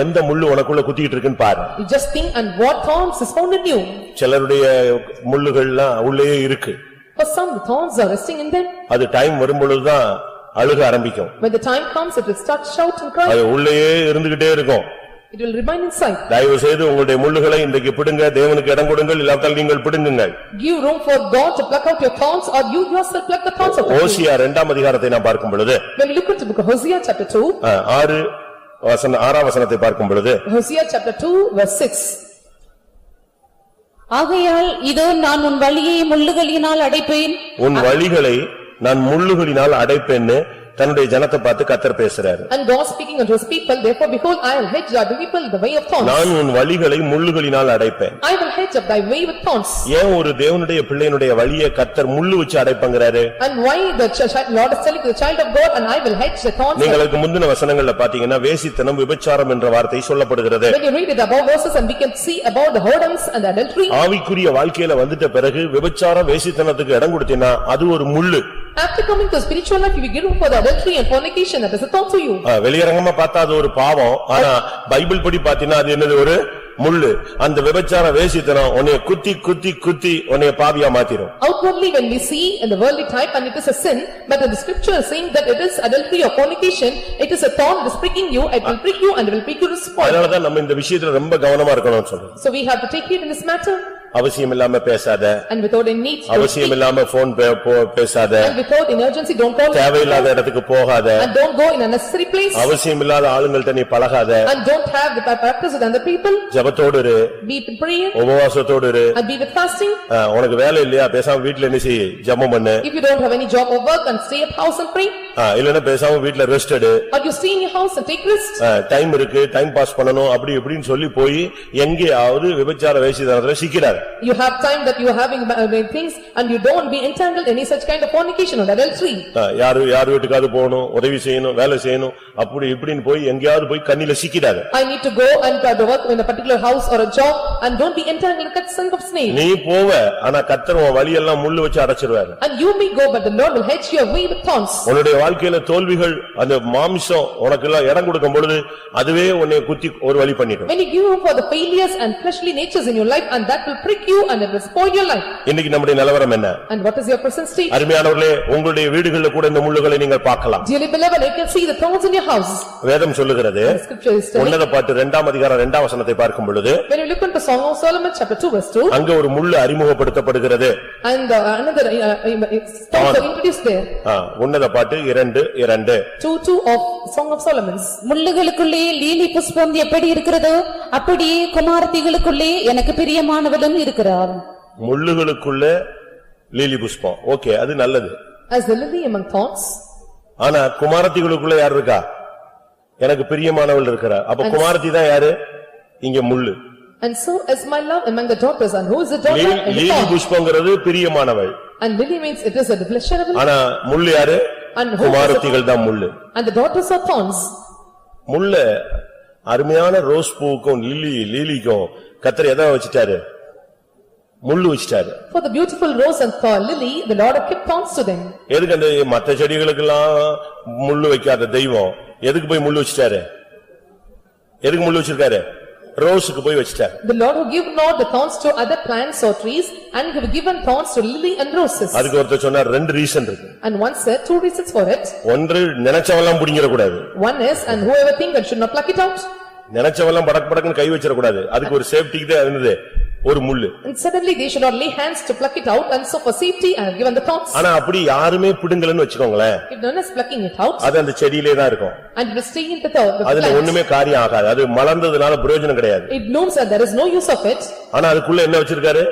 எந்த முள்ளு உனக்குள்ள குத்திட்டு இருக்குன்னு பாரு. You just think and what thorns is found in you. சிலருடைய முள்ளுகள்லாம் உள்ளே இருக்கு. For some the thorns are resting in them. அது டைம் வரும்பொழுதுதான் அழுக ஆரம்பிக்கும். When the time comes it will start shout and cry. அது உள்ளே இருந்துகிட்டே இருக்கும். It will remain inside. தயவு செய்து உங்களுடைய முள்ளுகளை இன்றைக்கு பிடுங்க, தேவனுக்கு இடம் கொடுங்கள், இல்லாவிட்டால் நீங்கள் பிடுங்குங்கள். Give room for God to pluck out your thorns or you yourself pluck the thorns of the tree. ஓசியா 2ஆம் அதிகாரத்தை நாம் பார்க்கும் பொழுது When we look at the book of Hosea chapter 2. 6ஆம் வசனத்தை பார்க்கும் பொழுது Hosea chapter 2 verse 6. ஆகையால் இதோ நான் உன் வழியை முள்ளுகளினால் அடைப்பேன். உன் வழிகளை நான் முள்ளுகளினால் அடைப்பேன்னு தன்னுடைய ஜனத்தை பார்த்து கர்த்தர் பேசுறாரு. And God speaking unto his people, therefore behold I will hedge thy people the way of thorns. நான் உன் வழிகளை முள்ளுகளினால் அடைப்பேன். I will hedge up thy way with thorns. ஏன் ஒரு தேவனுடைய பிள்ளையினுடைய வழியை கர்த்தர் முள்ளு வச்சு அடைப்பங்கறாரு? And why the Lord is telling to the child of God and I will hedge the thorns. உங்களுக்கு முந்தின வசனங்கள்ல பாத்தீங்கன்னா வேசித்தனம் விபச்சாரம் என்ற வார்த்தை சொல்லப்படுகிறது. When you read it above verses and we can see about the whoredoms and the adultery. ஆவிக்குரிய வாழ்க்கையில வந்துட்ட பிறகு விபச்சாரம் வேசித்தனத்துக்கு இடம் கொடுத்தீனா அது ஒரு முள்ளு. After coming to spiritual life, you will give room for the adultery and fornication, that is a thorn to you. வெளியரங்கமா பார்த்தா அது ஒரு பாவம், ஆனா பைபிள் படி பாத்தீங்கன்னா அது என்னது ஒரு முள்ளு. அந்த விபச்சார வேசித்தனம் உன்னை குத்தி குத்தி குத்தி உன்னை பாவியா மாத்திரும். Outwardly when we see in the worldly type and it is a sin, but in the scripture is saying that it is adultery or fornication, it is a thorn that is pricking you, it will prick you and it will prick you to spoil. அதனாலதான் நம்ம இந்த விஷயத்துல ரொம்ப கவனமா இருக்கணும்னு சொல்றோம். So we have to take heed in this matter. அவசியம் இல்லாம பேசாத, and without any need to அவசியம் இல்லாம போன் பேசாத, and without emergency don't call, தேவையில்லாத இடத்துக்கு போகாத, and don't go in a necessary place, அவசியம் இல்லாத ஆளுங்கள்ட்ட நீ பழகாத, and don't have the practice with other people, ஜெபத்தோடு இரு, be in prayer, உபவாசத்தோடு இரு, and be with fasting. உனக்கு வேலை இல்லையா பேசாம வீட்ல என்ன செய், ஜெபம் பண்ணு. If you don't have any job or work and stay at house and pray, இல்லனா பேசாம வீட்ல ரெஸ்ட் எடு, or you stay in your house and take rest. Time இருக்கு, டைம் பாஸ் பண்ணனும் அப்படி இப்படின்னு சொல்லி போய் எங்கேயாவது விபச்சார வேசித்தனத்துல சிக்கிடாத. You have time that you are having things and you don't be entangled in any such kind of fornication or adultery. யார் வீட்டுக்காவது போகணும், உதவி செய்யணும், வேலை செய்யணும், அப்படி இப்படின்னு போய் எங்கேயாவது போய் கண்ணில சிக்கிடாத. I need to go and try to work in a particular house or a job and don't be entangled in a sin of snake. நீ போவ, ஆனா கர்த்தர் உன் வழியெல்லாம் முள்ளு வச்சு அடைச்சிருவாரு. And you may go but the Lord will hedge your way with thorns. உன்னுடைய வாழ்க்கையில தோல்விகள் அந்த மாம்சம் உனக்கெல்லாம் இடம் கொடுக்கும் பொழுது அதுவே உன்னை குத்தி ஒரு வழி பண்ணிடும். When you give up for the failures and fleshly natures in your life and that will prick you and it will spoil your life. இன்னைக்கு நம்முடைய நிலவரம் என்ன? And what is your present state? அருமையானவர்களே, உங்களுடைய வீடுகளில் கூட இந்த முள்ளுகளை நீங்கள் பார்க்கலாம். Dearly beloved, you can see the thorns in your house. வேதம் சொல்லுகிறது, Scripture is telling, உன்னத பாட்டு 2ஆம் அதிகாரம் 2ஆம் வசனத்தை பார்க்கும் பொழுது, when you look into Song of Solomon chapter 2 verse 2, அங்க ஒரு முள்ளு அறிமுகப்படுத்தப்படுகிறது. and another thorns are introduced there. உன்னத பாட்டு 2:2 2:2 of Song of Solomon. முள்ளுகளுக்குள்ளே லீலி புஷ்பம் எப்படி இருக்கிறதோ அப்படியே குமாரத்திகளுக்குள்ளே எனக்கு பிரியமானவளும் இருக்கிறார். முள்ளுகளுக்குள்ள லீலி புஷ்பம், ஓகே, அது நல்லது. As the lily among thorns. ஆனா குமாரத்திகளுக்குள்ள யார் இருக்கா? எனக்கு பிரியமானவள் இருக்கிறார். அப்ப குமாரத்தி தான் யாரு? இங்க முள்ளு. And so is my love among the daughters, and who is the daughter? Lily புஷ்பங்கிறது பிரியமானவள். And lily means it is a pleasurable. ஆனா முள்ளு யாரு? குமாரத்திகள் தான் முள்ளு. And the daughters are thorns. முள்ள அருமையான ரோஸ் பூவுக்கும் லீலிக்கும் கர்த்தர் எதை வச்சிட்டாரு? முள்ளு வச்சிட்டாரு. For the beautiful rose and lily, the Lord have kept thorns to them. எதுக்கு அந்த மத்த செடிகளுக்கெல்லாம் முள்ளு வைக்காத தெய்வம் எதுக்கு போய் முள்ளு வச்சிட்டாரு? எதுக்கு முள்ளு வச்சிருக்காரு? ரோஸுக்கு போய் வச்சிட்டாரு. The Lord who give not the thorns to other plants or trees, and he have given thorns to lily and roses. அதுக்கு ஒருத்தர் சொன்னார், ரெண்டு ரீசன் இருக்கு. And one said, two reasons for it. ஒன்று, நினைச்சவெல்லாம் புடிங்கிர கூடாது. One is, and whoever think that should not pluck it out. நினைச்சவெல்லாம் படக்கு கை வச்சிர கூடாது. அதுக்கு ஒரு சேஃப்டிக்கு தான் இருந்தது ஒரு முள்ளு. And suddenly they should not lay hands to pluck it out, and so for safety I have given the thorns. ஆனா அப்படி யாருமே பிடுங்கலன்னு வெச்சுக்கோங்களே, if none is plucking it out, அது அந்த செடியிலே தான் இருக்கும். and it will stay in the plant. அதுல ஒண்ணுமே காரியம் ஆகாது. அது மலர்ந்ததனால பிரயோஜனம் கிடையாது. It blooms and there is no use of it. ஆனா அதுக்குள்ள என்ன வச்சிருக்காரு?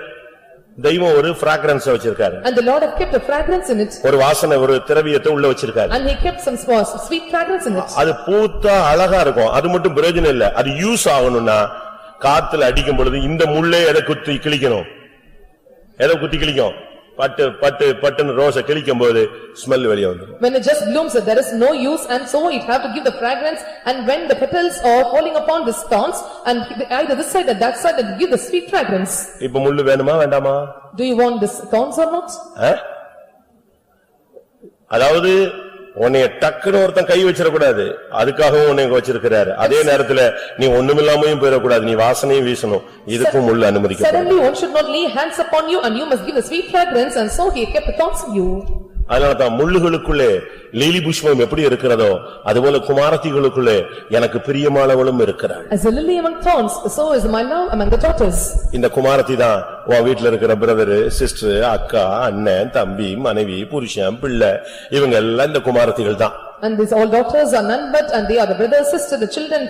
தெய்வம் ஒரு fragrance வச்சிருக்காரு. And the Lord have kept a fragrance in it. ஒரு வாசனை, ஒரு திரவியத்தை உள்ள வச்சிருக்காரு. And he kept some sweet fragrance in it. அது பூத்தா அழகா இருக்கும். அது மட்டும் பிரயோஜனம் இல்ல. அது யூஸ் ஆகணும்னா காத்துல அடிக்கும் பொழுது இந்த முள்ளே எதை குத்தி கிழிக்கணும்? எதை குத்தி கிழிக்கும்? பட்டு பட்டு பட்டுன்னு ரோஸை கிழிக்கும் போது ஸ்மெல் வெளியே வந்துடும். When it just blooms, there is no use, and so it have to give the fragrance, and when the petals are falling upon the thorns, and either this side or that side, it give the sweet fragrance. இப்ப முள்ளு வேணுமா வேண்டாமா? Do you want this thorns or not? அதாவது உன்னைய டக்குன்னு ஒருத்தன் கை வச்சிடக்கூடாது, அதுக்காகவும் உன்னை வச்சிருக்கிறாரு. அதே நேரத்துல நீ ஒண்ணுமில்லாமையும் போயிடக்கூடாது, நீ வாசனையும் வீசணும், இதுக்கும் உள்ள அனுமதிக்க. Suddenly one should not lay hands upon you and you must give a sweet fragrance, and so he kept the thoughts of you. அதனாலதான் முள்ளுகளுக்குள்ளே லீலி புஷ்பம் எப்படி இருக்கிறதோ அதுபோல குமாரத்திகளுக்குள்ளே எனக்கு பிரியமானவளும் இருக்கிறாள். As a lily among thorns, so is my love among the daughters. இந்த குமாரத்தி தான் உன் வீட்டுல இருக்கிற பிரதரு, சிஸ்டர், அக்கா, அண்ணன், தம்பி, மனைவி, புருஷன், பிள்ளை, இவங்க எல்லாம் இந்த குமாரத்திகள் தான். And these all daughters are none but, and they are the brother, sister, the children,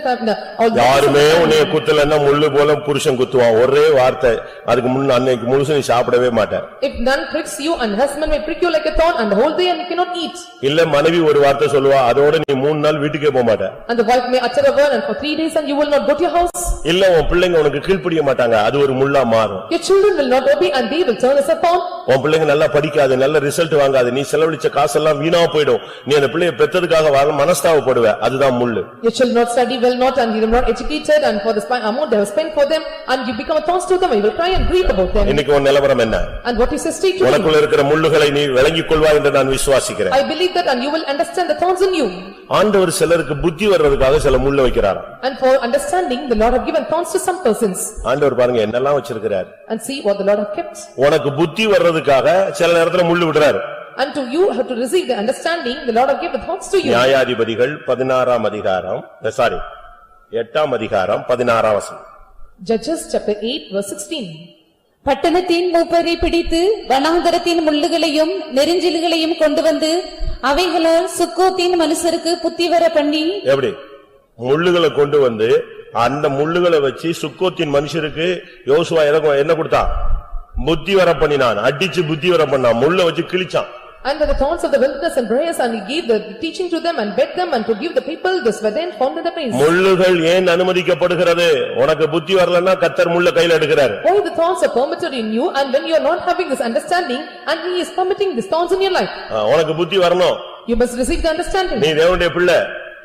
all. யாருமே உன்னைய குத்தலன்னா முள்ளு போல புருஷன் குத்துவான். ஒரே வார்த்தை, அதுக்கு முன்ன அன்னைக்கு முழுசு நீ சாப்பிடவே மாட்ட. If none pricks you, and husband may prick you like a thorn, and the whole day and you cannot eat. இல்ல மனைவி ஒரு வார்த்தை சொல்லுவா, அதோட நீ 3 நாள் வீட்டுக்கே போக மாட்ட. And the wife may utter a word, and for 3 days and you will not go to your house. இல்ல உன் பிள்ளைங்க உனக்கு கீழ்ப்படிய மாட்டாங்க, அது ஒரு முள்ளா மாறும். Your children will not obey, and they will turn as a thorn. உன் பிள்ளைங்க நல்லா படிக்காது, நல்ல ரிசல்ட் வாங்காது, நீ செலவழிச்ச காசெல்லாம் வீணா போயிடும், நீ அந்த பிள்ளைய பெற்றதுக்காக மனஸ்தாபப்படுவ, அதுதான் முள்ளு. Your children not study well not, and you are not educated, and for the amount they have spent for them, and you become a thorn to them, you will cry and grieve about them. இன்னைக்கு உன் நிலவரம் என்ன? And what is your state today? உனக்குள்ள இருக்கிற முள்ளுகளை நீ விளங்கிக் கொள்வாய் என்று நான் விசுவாசிக்கிறேன். I believe that, and you will understand the thorns in you. ஆண்டவர் சிலருக்கு புத்தி வர்றதுக்காக சில முள்ளு வைக்கிறாராம். And for understanding, the Lord have given thorns to some persons. ஆண்டவர் பாருங்க என்னெல்லாம் வச்சிருக்கிறார். And see what the Lord have kept. உனக்கு புத்தி வர்றதுக்காக சில நேரத்துல முள்ளு விடுறார். And to you have to receive the understanding, the Lord have given thorns to you. நியாயாதிபதிகள் 16ஆம் அதிகாரம், 8ஆம் அதிகாரம் 16ஆம் வசனம். Judges chapter 8 verse 16. பட்டணத்தின் மூப்பரை பிடித்து வனாந்தரத்தின் முள்ளுகளையும் நெரிஞ்சில்களையும் கொண்டு வந்து அவைகளால் சுக்கோத்தின் மனுஷருக்கு புத்தி வர பண்ணி. எப்படி முள்ளுகளை கொண்டு வந்து அந்த முள்ளுகளை வச்சு சுக்கோத்தின் மனுஷருக்கு யோசுவா என்ன கொடுத்தான்? புத்தி வர பண்ணினான். அடிச்சு புத்தி வர பண்ணான், முள்ள வச்சு கிழிச்சான். And the thorns of the wilderness and briars, and he gave the teaching to them and begged them and to give the people this were then found in the place. முள்ளுகள் ஏன் அனுமதிக்கப்படுகிறது? உனக்கு புத்தி வரலன்னா கர்த்தர் முள்ள கையில எடுக்கிறார். Why the thorns are permitted in you, and when you are not having this understanding, and he is permitting these thorns in your life? உனக்கு புத்தி வரணும். You must receive the understanding. நீ தேவனுடைய பிள்ளை.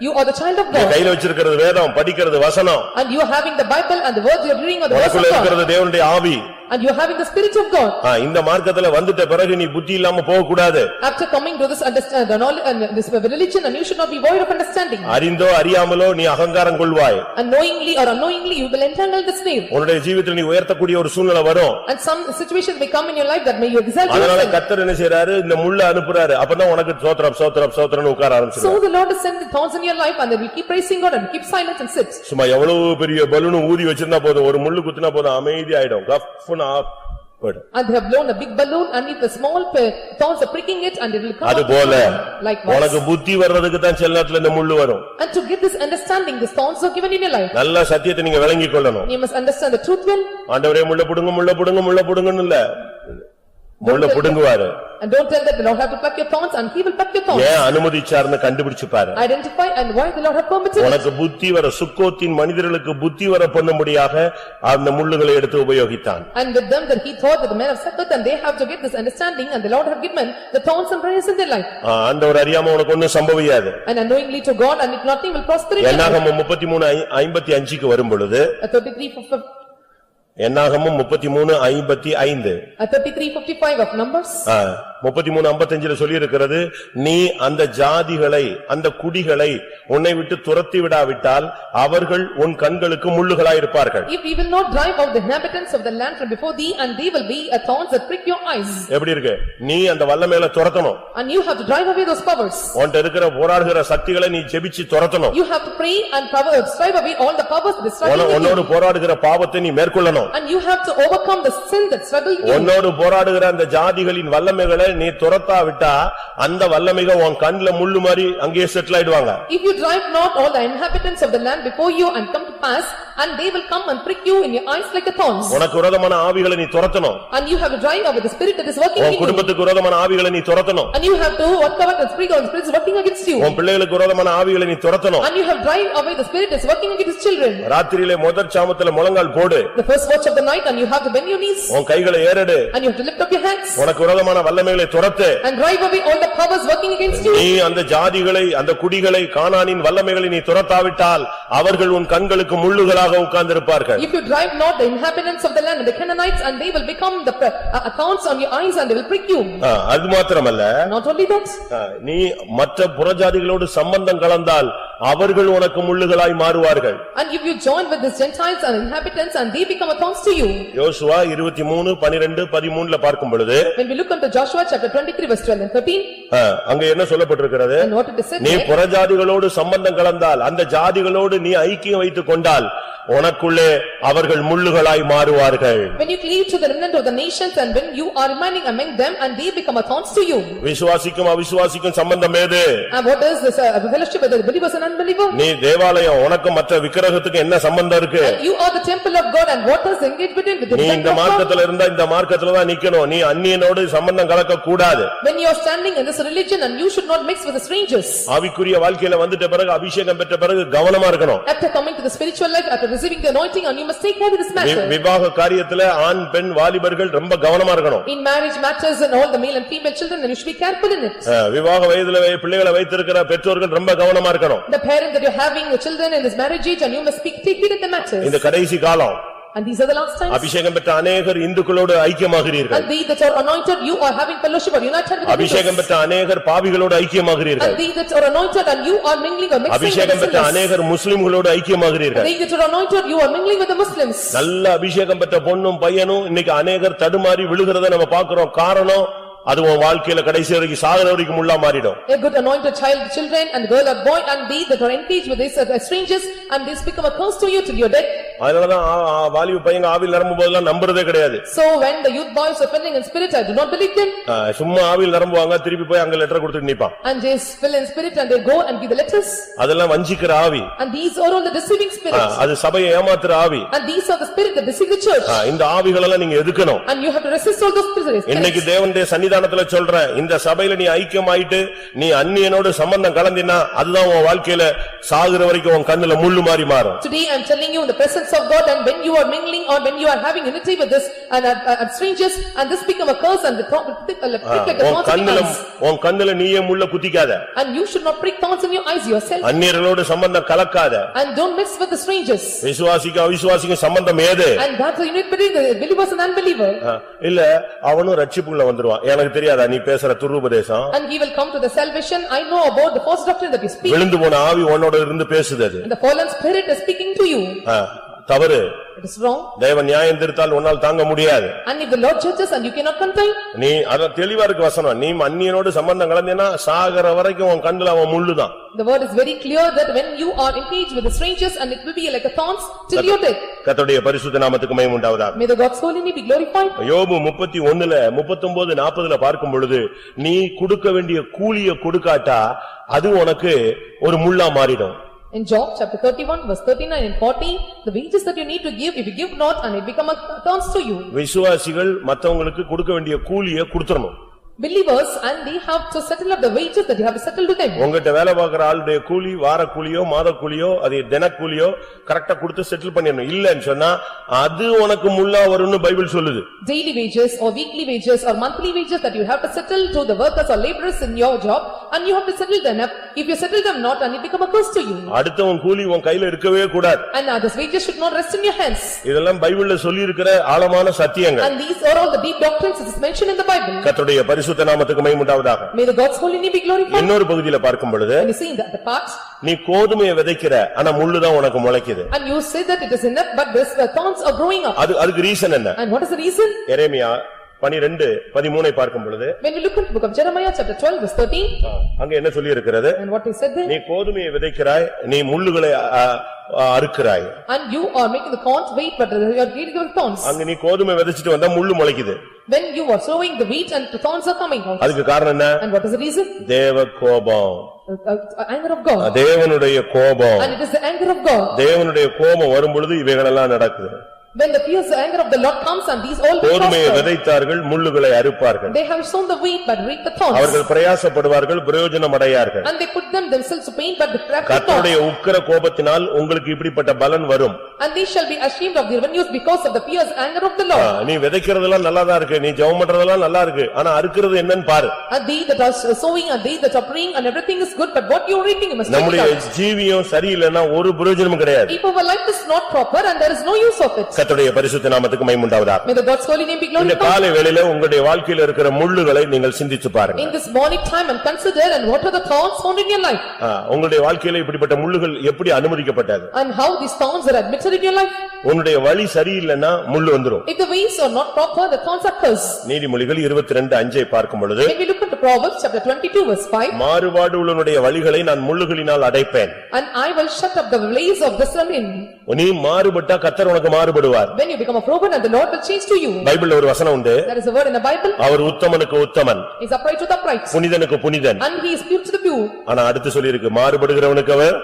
You are the child of நீ God. கையில வச்சிருக்கிறது வேதம், படிக்கிறது வசனம். And you are having the Bible, and the words you are reading are the words of உனக்குள்ள God. இருக்கிறது தேவனுடைய ஆவி. And you are having the Spirit of God. இந்த மார்க்கத்துல வந்துட்ட பிறகு நீ புத்தி இல்லாம போக கூடாது. After coming to this this religion, and you should not be void of understanding. அறிந்தோ அறியாமலோ நீ அகங்காரம் கொள்வாய். And knowingly or unknowingly you will entangle the snare. உன்னுடைய ஜீவிதத்தில் நீ உயர்த்தக்கூடிய ஒரு சூழ்நிலை வரும். And some situations may come in your life that may you exalt அதனால yourself. கர்த்தர் என்ன செய்றாரு? இந்த முள்ள அனுப்புறாரு. அப்பதான் உனக்கு ஸ்தோத்திரம் ஸ்தோத்திரம் ஸ்தோத்திரம்னு உட்கார ஆரம்பிச்சிரு. So the Lord has sent the thorns in your life, and then we keep praising God and keep silent and sit. சும்மா எவ்வளவு பெரிய பலூன் ஊதி வச்சிருந்தா போதும், ஒரு முள்ளு குத்துனா போதும், அமைதி ஆயிடும். கஃப்னு of. And they have blown a big balloon, and if the small thorns are pricking it, and it will come அது போல likewise. உனக்கு புத்தி வர்றதுக்கு தான் சில நேரத்துல இந்த முள்ளு வரும். And to get this understanding, the thorns are given in your life. நல்ல சத்தியத்தை நீங்க விளங்கிக் கொள்ளணும். You must understand the truth well. ஆண்டவரே முள்ள புடுங்க முள்ள புடுங்க முள்ள புடுங்கன்னு இல்ல, முள்ள புடுங்குவாரு. And don't tell that the Lord have to pluck your thorns, and he will pluck your thorns. ஏன் அனுமதிச்சார்னு கண்டுபிடிச்சு பாரு. Identify and why the Lord have permitted. உனக்கு புத்தி வர, சுக்கோத்தின் மனிதர்களுக்கு புத்தி வர பண்ணும்படியாக அந்த முள்ளுகளை எடுத்து உபயோகித்தான். And with them that he thought that the men of Sabbath, and they have to get this understanding, and the Lord have given the thorns and briars in their life. ஆண்டவர் அறியாம உனக்கு ஒண்ணும் சம்பவியாது. And unknowingly to God, and if nothing will prosper in your life. என்னாகமம் 33:55க்கு வரும் பொழுது, 33:55 33:55 of Numbers. 33:55 சொல்லி இருக்கிறது, நீ அந்த ஜாதிகளை அந்த குடிகளை உன்னை விட்டு துரத்தி விடாவிட்டால் அவர்கள் உன் கண்களுக்கு முள்ளுகளாய் இருப்பார்கள். If we will not drive out the inhabitants of the land from before thee, and they will be a thorns that prick your eyes. எப்படி இருக்கு? நீ அந்த வல்லமையில துரத்தணும். And you have to drive away those powers. உன்கிட்ட இருக்கிற போராடுகிற சக்திகளை நீ ஜெபிச்சு துரத்தணும். You have to pray and drive away all the powers that is struggling with உன்னோடு you. போராடுகிற பாவத்தை நீ மேற்கொள்ளணும். And you have to overcome the sin that struggle in you. உன்னோடு போராடுகிற அந்த ஜாதிகளின் வல்லமைகளை நீ துரத்தாவிட்டா அந்த வல்லமைகள் உன் கண்ணுல முள்ளு மாதிரி அங்கேயே செட்டில் ஆயிடுவாங்க. If you drive not all the inhabitants of the land before you and come to pass, and they will come and prick you in your eyes like a thorns. உனக்கு விரோதமான ஆவிகளை நீ துரத்தணும். And you have to drive away the spirit that is working in உன் you. குடும்பத்துக்கு விரோதமான ஆவிகளை நீ துரத்தணும். And you have to overcome the spirit of the spirits working against you. உன் பிள்ளைகளுக்கு விரோதமான ஆவிகளை நீ துரத்தணும். And you have drive away the spirit that is working against children. ராத்திரியிலே முதல் சாமத்துல முழங்கால் போடு. The first watch of the night, and you have to bend your knees. உன் கைகளை ஏறெடு. And you have to lift up your hands. உனக்கு விரோதமான வல்லமைகளை துரத்து. And drive away all the powers working against you. நீ அந்த ஜாதிகளை அந்த குடிகளை கானானின் வல்லமைகளை நீ துரத்தாவிட்டால் அவர்கள் உன் கண்களுக்கு முள்ளுகளாய் முள்ளாக உட்கார்ந்திருப்பார்கள். If you drive not the inhabitants of the land and the Canaanites, and they will become the accounts on your eyes and they will prick you. அது மாத்திரமல்ல, Not only that, நீ மற்ற புறஜாதிகளோடு சம்பந்தம் கலந்தால் அவர்கள் உனக்கு முள்ளுகளாய் மாறுவார்கள். and if you join with the Gentiles and inhabitants and they become accounts to you. யோசுவா 23:12-13 பார்க்கும் பொழுது, When we look into Joshua chapter 23 verse 12 and 13, அங்க என்ன சொல்லப்பட்டிருக்கிறது? and what it is said நீ there, புறஜாதிகளோடு சம்பந்தம் கலந்தால், அந்த ஜாதிகளோடு நீ ஐக்கியம் வைத்துக் கொண்டால் உனக்குள்ளே அவர்கள் முள்ளுகளாய் மாறுவார்கள். when you cleave to the remnant of the nations and when you are remaining among them and they become accounts to you. விசுவாசிக்கும் அவிசுவாசிக்கும் சம்பந்தம் ஏது? And what is this fellowship with the believers and unbeliever? நீ தேவாலயம், உனக்கு மற்ற விக்கிரகத்துக்கு என்ன சம்பந்தம் இருக்கு? And you are the temple of God and what is engaged between with the நீ இந்த temple of God? மார்க்கத்துல இருந்தா இந்த மார்க்கத்துல தான் நிக்கணும். நீ அந்நியனோடு சம்பந்தம் கலக்க கூடாது. When you are standing in this religion and you should not mix with the strangers. ஆவிக்குரிய வாழ்க்கையில வந்துட்ட பிறகு, அபிஷேகம் பெற்ற பிறகு கவனமா இருக்கணும். After coming to the spiritual life, after receiving the anointing, and you must take care of this matter. விவாக காரியத்துல ஆண் பெண் வாலிபர்கள் ரொம்ப கவனமா இருக்கணும். In marriage matters and all the male and female children, and you should be careful in it. விவாக வயதுல பிள்ளைகளை வைத்திருக்கிற பெற்றோர்கள் ரொம்ப கவனமா இருக்கணும். The parent that you are having the children in this marriage age, and you must take heed in the matters. இந்த கடைசி காலம், And these are the last times. அபிஷேகம் பெற்ற அநேகர் இந்துக்களோடு ஐக்கியமாகிறீர்கள். And they that are anointed, you are having fellowship or united with the அபிஷேகம் பெற்ற அநேகர் பாவிகளோடு ஐக்கியமாகிறீர்கள். And they that are anointed and you are mingling or mixing with the அபிஷேகம் பெற்ற sinners. அநேகர் முஸ்லிம்களோடு ஐக்கியமாகிறீர்கள். They that are anointed, you are mingling with the Muslims. நல்ல அபிஷேகம் பெற்ற பொண்ணும் பையனும் இன்னைக்கு அநேகர் தடுமாறி விழுகிறத நம்ம பார்க்கிறோம். காரணம், அது உன் வாழ்க்கையில கடைசி வரைக்கும் சாகர வரைக்கும் முள்ளா மாறிடும். A good anointed children and girl or boy, and they that are engaged with these strangers, and this become a curse to you till your death. அதனாலதான் வாலிப பையங்க ஆவியில் நிரம்பும் போதெல்லாம் நம்புறதே கிடையாது. So when the youth boys are filling in spirit, I do not believe them. சும்மா ஆவியில் நிரம்புவாங்க, திருப்பி போய் அங்க லெட்டர் கொடுத்துட்டு நிப்பான். And they fill in spirit and they go and give the letters. அதெல்லாம் வஞ்சிக்கிற ஆவி. And these are all the deceiving spirits. அது சபையை ஏமாத்துற ஆவி. And these are the spirit that deceive the church. இந்த ஆவிகள் எல்லாம் நீங்க எதுக்கணும். And you have to resist all those spirits. இன்னைக்கு தேவனுடைய சன்னிதானத்துல சொல்றேன், இந்த சபையில நீ ஐக்கியமாயிட்டு நீ அந்நியனோடு சம்பந்தம் கலந்தினா அதுதான் உன் வாழ்க்கையில சாகுற வரைக்கும் உன் கண்ணுல முள்ளு மாறி மாறும். Today I am telling you in the presence of God, and when you are mingling or when you are having unity with this and strangers, and this become a curse and the உன் கண்ணுல நீயே முள்ள குத்திக்காத. And you should not prick thorns in your eyes yourself. அந்நியர்களோடு சம்பந்தம் கலக்காத. And don't mix with the strangers. விசுவாசிக்கும் அவிசுவாசிக்கும் சம்பந்தம் ஏது? And that's the unit between the believers and unbeliever. இல்ல அவனும் ரட்சிப்புக்குள்ள வந்துருவான். எனக்கு தெரியாதா நீ பேசுற துருபதேசம்? And he will come to the salvation. I know about the false doctrine that you speak. விழுந்து போன ஆவி உன்னோட இருந்து பேசுது. அது And the fallen spirit is speaking to you. தவறு. It is wrong. தேவன் நியாயம் தீர்த்தால் உன்னால் தாங்க முடியாது. And if the Lord judges and you cannot contain. நீ அத தெளிவா இருக்கு வசனம். நீ அந்நியனோடு சம்பந்தம் கலந்தேனா சாகர வரைக்கும் உன் கண்ணுல அவன் முள்ளுதான். The word is very clear that when you are engaged with the strangers, and it will be like a thorns till your death. கர்த்தருடைய பரிசுத்த நாமத்துக்கு மகிமை உண்டாவதாக. May the God's holy name be glorified. யோபு 31:39-40 பார்க்கும் பொழுது, நீ கொடுக்க வேண்டிய கூலியை கொடுக்காட்டா அது உனக்கு ஒரு முள்ளா மாறிடும். In Job chapter 31 verse 39 and 40, the wages that you need to give, if you give not, and it become a thorns to you. விசுவாசிகள் மத்தவங்களுக்கு கொடுக்க வேண்டிய கூலியை கொடுத்துறணும். Believers, and they have to settle up the wages that you have to settle to them. உங்ககிட்ட வேலை பார்க்கிற ஆளுடைய கூலி வார கூலியோ மாத கூலியோ அது தின கூலியோ கரெக்டா கொடுத்து செட்டில் பண்ணிடணும். இல்லன்னு சொன்னா அது உனக்கு முள்ளா வரும்னு பைபிள் சொல்லுது. Daily wages or weekly wages or monthly wages that you have to settle to the workers or laborers in your job, and you have to settle them up. If you settle them not, and it become a curse to you. அடுத்தவன் கூலி உன் கையில இருக்கவே கூடாது. And others wages should not rest in your hands. இதெல்லாம் பைபிள்ல சொல்லி இருக்கிற ஆழமான சத்தியங்கள். And these are all the deep doctrines that is mentioned in the Bible. கர்த்தருடைய பரிசுத்த நாமத்துக்கு மகிமை உண்டாவதாக. May the God's holy name be glorified. இன்னொரு பகுதியில பார்க்கும் பொழுது, And you see in the part, நீ கோதுமையை விதைக்கிற ஆனா முள்ளுதான் உனக்கு முளைக்குது. and you say that it is enough, but this thorns are growing up. அதுக்கு ரீசன் என்ன? And what is the reason? எரேமியா 12:13 பார்க்கும் பொழுது, When you look at the book of Jeremiah chapter 12 verse 13, அங்க என்ன சொல்லி இருக்கிறது? and what is said there? நீ கோதுமையை விதைக்கிறாய், நீ முள்ளுகளை அறுக்கிறாய். And you are making the corn wheat, but you are dealing with thorns. அங்க நீ கோதுமை விதைச்சிட்டு வந்தா முள்ளு முளைக்குது. When you are sowing the wheat and the thorns are coming out. அதுக்கு காரணம் என்ன? And what is the reason? தேவ கோபம். Anger of God. தேவனுடைய கோபம். And it is the anger of God. தேவனுடைய கோபம் வரும் பொழுது இவைகளெல்லாம் நடக்குது. When the fierce anger of the Lord comes and these all will கோதுமையை prosper. விதைத்தார்கள் முள்ளுகளை அறுப்பார்கள் They have sown the wheat but reap the thorns. அவர்கள் பிரயாசப்படுவார்கள் பிரயோஜனம் அடையார்கள் And they put themselves to pain but they trap the thorns. கர்த்தருடைய உக்கிர கோபத்தினால் உங்களுக்கு இப்படிப்பட்ட பலன் வரும். And they shall be ashamed of their revenues because of the fierce anger of the Lord. நீ விதைக்கிறதெல்லாம் நல்லாதான் இருக்கு, நீ ஜெபம் பண்றதெல்லாம் நல்லா இருக்கு, ஆனா அறுக்கிறது என்னன்னு பாரு. And they that are sowing and they that are praying and everything is good but what you are reaping you must take it நம்முடைய out. ஜீவியம் சரியில்லைன்னா ஒரு பிரயோஜனமும் கிடையாது. If our life is not proper and there is no use of it. கர்த்தருடைய பரிசுத்த நாமத்துக்கு மகிமை உண்டாவதாக. May the God's holy name be இந்த glorified. காலை வேளையில உங்களுடைய வாழ்க்கையில இருக்கிற முள்ளுகளை நீங்கள் சிந்திச்சு பாருங்க. In this morning time and consider and what are the thorns found in your life. உங்களுடைய வாழ்க்கையில இப்படிப்பட்ட முள்ளுகள் எப்படி அனுமதிக்கப்பட்டது? And how these thorns are admitted in your life. உன்னுடைய வழி சரியில்லைன்னா முள்ளு வந்துரும். If the ways are not proper, the thorns are cursed. நீதிமொழிகள் 22:5 பார்க்கும் பொழுது When we look at the Proverbs chapter 22 verse 5. மாறுபாடு உள்ளவனுடைய வழிகளை நான் முள்ளுகளினால் அடைப்பேன். And I will shut up the ways of the serpent. நீ மாறுபட்டா கர்த்தர் உனக்கு மாறுபடுவார். When you become a prophet and the Lord will change to you. பைபிள்ல ஒரு வசனம் உண்டு. There is a word in the Bible. Our உத்தமனுக்கு Uthaman. He is upright to the upright. புனிதனுக்கு Punithan. And he is pure to the pure. ஆனா அடுத்து சொல்லி இருக்கு மாறுபடுகிறவனுக்கு அவர்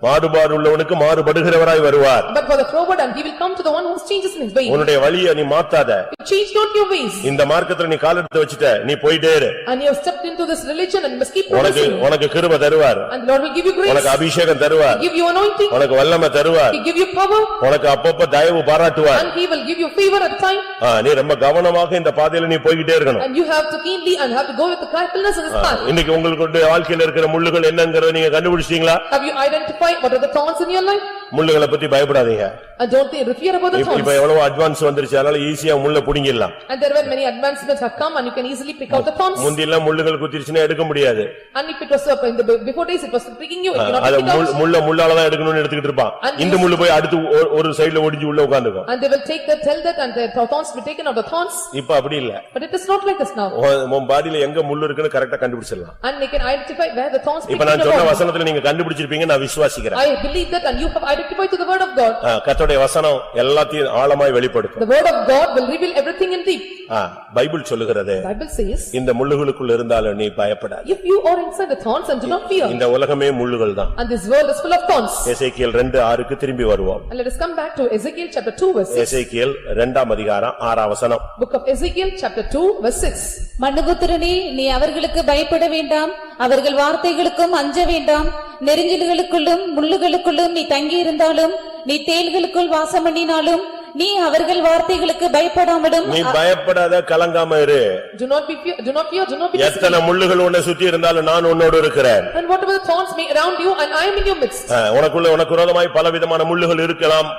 மாறுபாடு உள்ளவனுக்கு மாறுபடுகிறவராய் வருவார். But for the forward and he will come to the one who changes in his way. உன்னுடைய வழியை நீ மாத்தாத. Change not your ways. இந்த மார்க்கத்துல நீ கால் எடுத்து வச்சிட்ட நீ போயிட்டே இரு. And you have stepped into this religion and you must keep progressing. உனக்கு கிருபை தருவார். And the Lord will give you grace. உனக்கு அபிஷேகம் தருவார். Give you anointing. உனக்கு வல்லமை தருவார். He give you power. உனக்கு அப்பப்ப தயவு பாராட்டுவார். And he will give you favor at the time. நீ ரொம்ப கவனமாக இந்த பாதையில நீ போய்கிட்டே இருக்கணும். And you have to keenly and have to go with the carefulness in this path. இன்னைக்கு உங்களுக்கு வாழ்க்கையில இருக்கிற முள்ளுகள் என்னங்கறத நீங்க கண்டுபிடிச்சீங்களா? Have you identified what are the thorns in your life? முள்ளுகளை பத்தி பயப்படாதீங்க. And don't think fear about the thorns. இப்ப எவ்வளவு advance வந்துருச்சு அதனால ஈஸியா முள்ள புடிங்கிடலாம். And there were many advancements have come and you can easily pick out the thorns. முந்திலாம் முள்ளுகள் குத்திருச்சுனா எடுக்க முடியாது. And if it was in the before days it was pricking you, you cannot அத pick it out. முள்ளால தான் எடுக்கணும்னு எடுத்துக்கிட்டு இருப்பான். இந்த முள்ளு போய் அடுத்து ஒரு சைடுல ஒடிஞ்சு உள்ள உட்கார்ந்துக்கும். And they will take that, tell that and the thorns will be taken out the thorns. இப்ப அப்படி இல்ல. But it is not like this now. உன் பாடியில எங்க முள்ளு இருக்குன்னு கரெக்ட்டா கண்டுபிடிச்சிடலாம். And they can identify where the thorns. இப்ப நான் சொன்ன வசனத்துல நீங்க கண்டுபிடிச்சிருப்பீங்க நான் விசுவாசிக்கிறேன். I believe that and you have identified to the word of God. கர்த்தருடைய வசனம் எல்லாத்தையும் ஆழமாய் வெளிப்படுத்தும். The word of God will reveal everything in deep. Bible சொல்லுகிறது. Bible says. இந்த முள்ளுகளுக்குள்ள இருந்தாலும் நீ பயப்படாத. If you are inside the thorns and do not fear. இந்த உலகமே முள்ளுகள் தான். And this world is full of thorns. எசேக்கியேல் 2:6க்கு திரும்பி வருவோம். And let us come back to Ezekiel chapter 2 verse 6. எசேக்கியேல் 2ஆம் அதிகாரம் 6ஆம் வசனம். Book of Ezekiel chapter 2 verse 6. மனுபுத்திரனே நீ அவர்களுக்கு பயப்பட வேண்டாம், அவர்கள் வார்த்தைகளுக்கும் அஞ்ச வேண்டாம். நெரிஞ்சில்களுக்குள்ளும் முள்ளுகளுக்குள்ளும் நீ தங்கியிருந்தாலும், நீ தேள்களுக்குள் வாசம் பண்ணினாலும், நீ அவர்கள் வார்த்தைகளுக்கு பயப்படாமலும். நீ பயப்படாத, கலங்காம இரு. Do not fear, do not be எத்தனை முள்ளுகள் உன்னை சுத்தி இருந்தாலும் நான் உன்னோடு இருக்கிறேன். And whatever the thorns may around you and I am in your midst. உனக்கு விரோதமாய் பலவிதமான முள்ளுகள் இருக்கலாம்.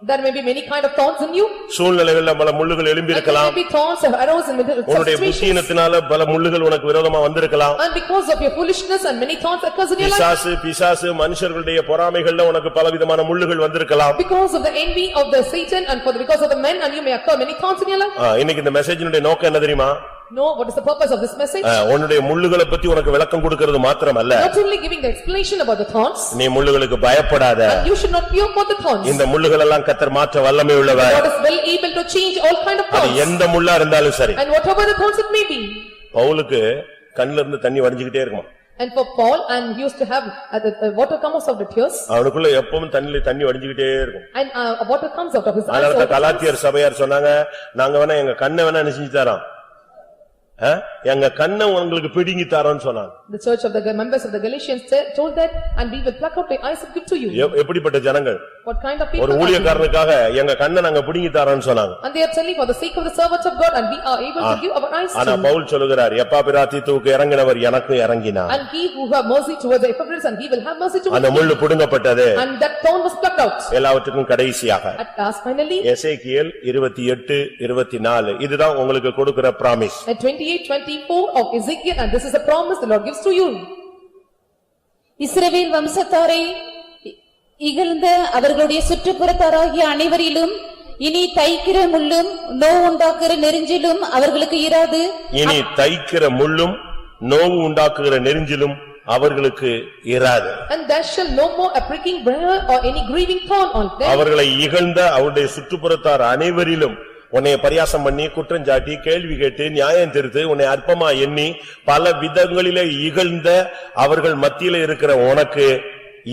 There may be many kind of thorns in you. சூழ்நிலைகள்ல பல முள்ளுகள் எழும்பி இருக்கலாம். There may be thorns or arrows in the உன்னுடைய புத்தியினத்தினால பல முள்ளுகள் உனக்கு விரோதமா வந்திருக்கலாம். And because of your foolishness and many thorns occurs in your life. பிசாசு மனுஷர்களுடைய பொறாமைகள்ல உனக்கு பலவிதமான முள்ளுகள் வந்திருக்கலாம். Because of the envy of the Satan and because of the men and you may occur many thorns in your life. இன்னைக்கு இந்த மெசேஜினுடைய நோக்கம் என்ன தெரியுமா? No, what is the purpose of this message? உன்னுடைய முள்ளுகளை பத்தி உனக்கு விளக்கம் கொடுக்கிறது மாத்திரமல்ல. Not only giving the explanation about the thorns. நீ முள்ளுகளுக்கு பயப்படாத. And you should not fear for the thorns. இந்த முள்ளுகள் எல்லாம் கர்த்தர் மாற்ற வல்லமை உள்ளவர். God is well able to change all kind of thorns. அது எந்த முள்ளா இருந்தாலும் சரி. And whatever the thorns it may be. பவுலுக்கு கண்ணுல இருந்து தண்ணி வடிஞ்சிட்டே இருக்குமா? And for Paul and he used to have the water comes out of the tears. அவனுக்குள்ள எப்பவும் தண்ணி வடிஞ்சிட்டே இருக்கும். And water comes out of his eyes. அதனால கலாத்தியர் சபையார் சொன்னாங்க நாங்க வேணா எங்க கண்ணை வேணா நினைச்சு தரோம். எங்க கண்ணை உங்களுக்கு பிடுங்கி தரோம்னு சொன்னாங்க. The church of the members of the Galatians told that and we will pluck out the eyes and give to you. எப்படிப்பட்ட ஜனங்கள்? What kind of people? ஒரு ஊழியக்காரனுக்காக எங்க கண்ணை நாங்க பிடுங்கி தரோம்னு சொன்னாங்க. And they are telling for the sake of the servants of God and we are able to give our eyes to. ஆனா பவுல் சொல்லுகிறார் எப்பாபிராத்தீத்துவுக்கு இறங்கினவர் எனக்கும் இறங்கினார். And he who have mercy towards the Epaphras and he will have mercy towards அந்த முள்ளு புடுங்கப்பட்டது. And that thorn was plucked out. எல்லாவற்றுக்கும் கடைசியாக At last finally. எசேக்கியேல் 28:24 இதுதான் உங்களுக்கு கொடுக்கிற promise. At 28:24 of Ezekiel and this is a promise the Lord gives to you. இஸ்ரவேல் வம்சத்தாரை இகழ்ந்த அவர்களுடைய சுற்றுப்புறத்தாராகிய அனைவரிலும் இனி தைக்கிற முள்ளும் நோவு உண்டாக்குற நெரிஞ்சிலும் அவர்களுக்கு இராது. இனி தைக்கிற முள்ளும் நோவு உண்டாக்குகிற நெரிஞ்சிலும் அவர்களுக்கு இராது. And there shall no more a pricking briar or any grieving thorn on them. அவர்களை இகழ்ந்த அவருடைய சுற்றுப்புறத்தார் அனைவரிலும் உன்னை பரியாசம் பண்ணி குற்றஞ்சாட்டி கேள்வி கேட்டு நியாயம் தீர்த்து உன்னை அற்பமா எண்ணி பல விதங்களிலே இகழ்ந்த அவர்கள் மத்தியில இருக்கிற உனக்கு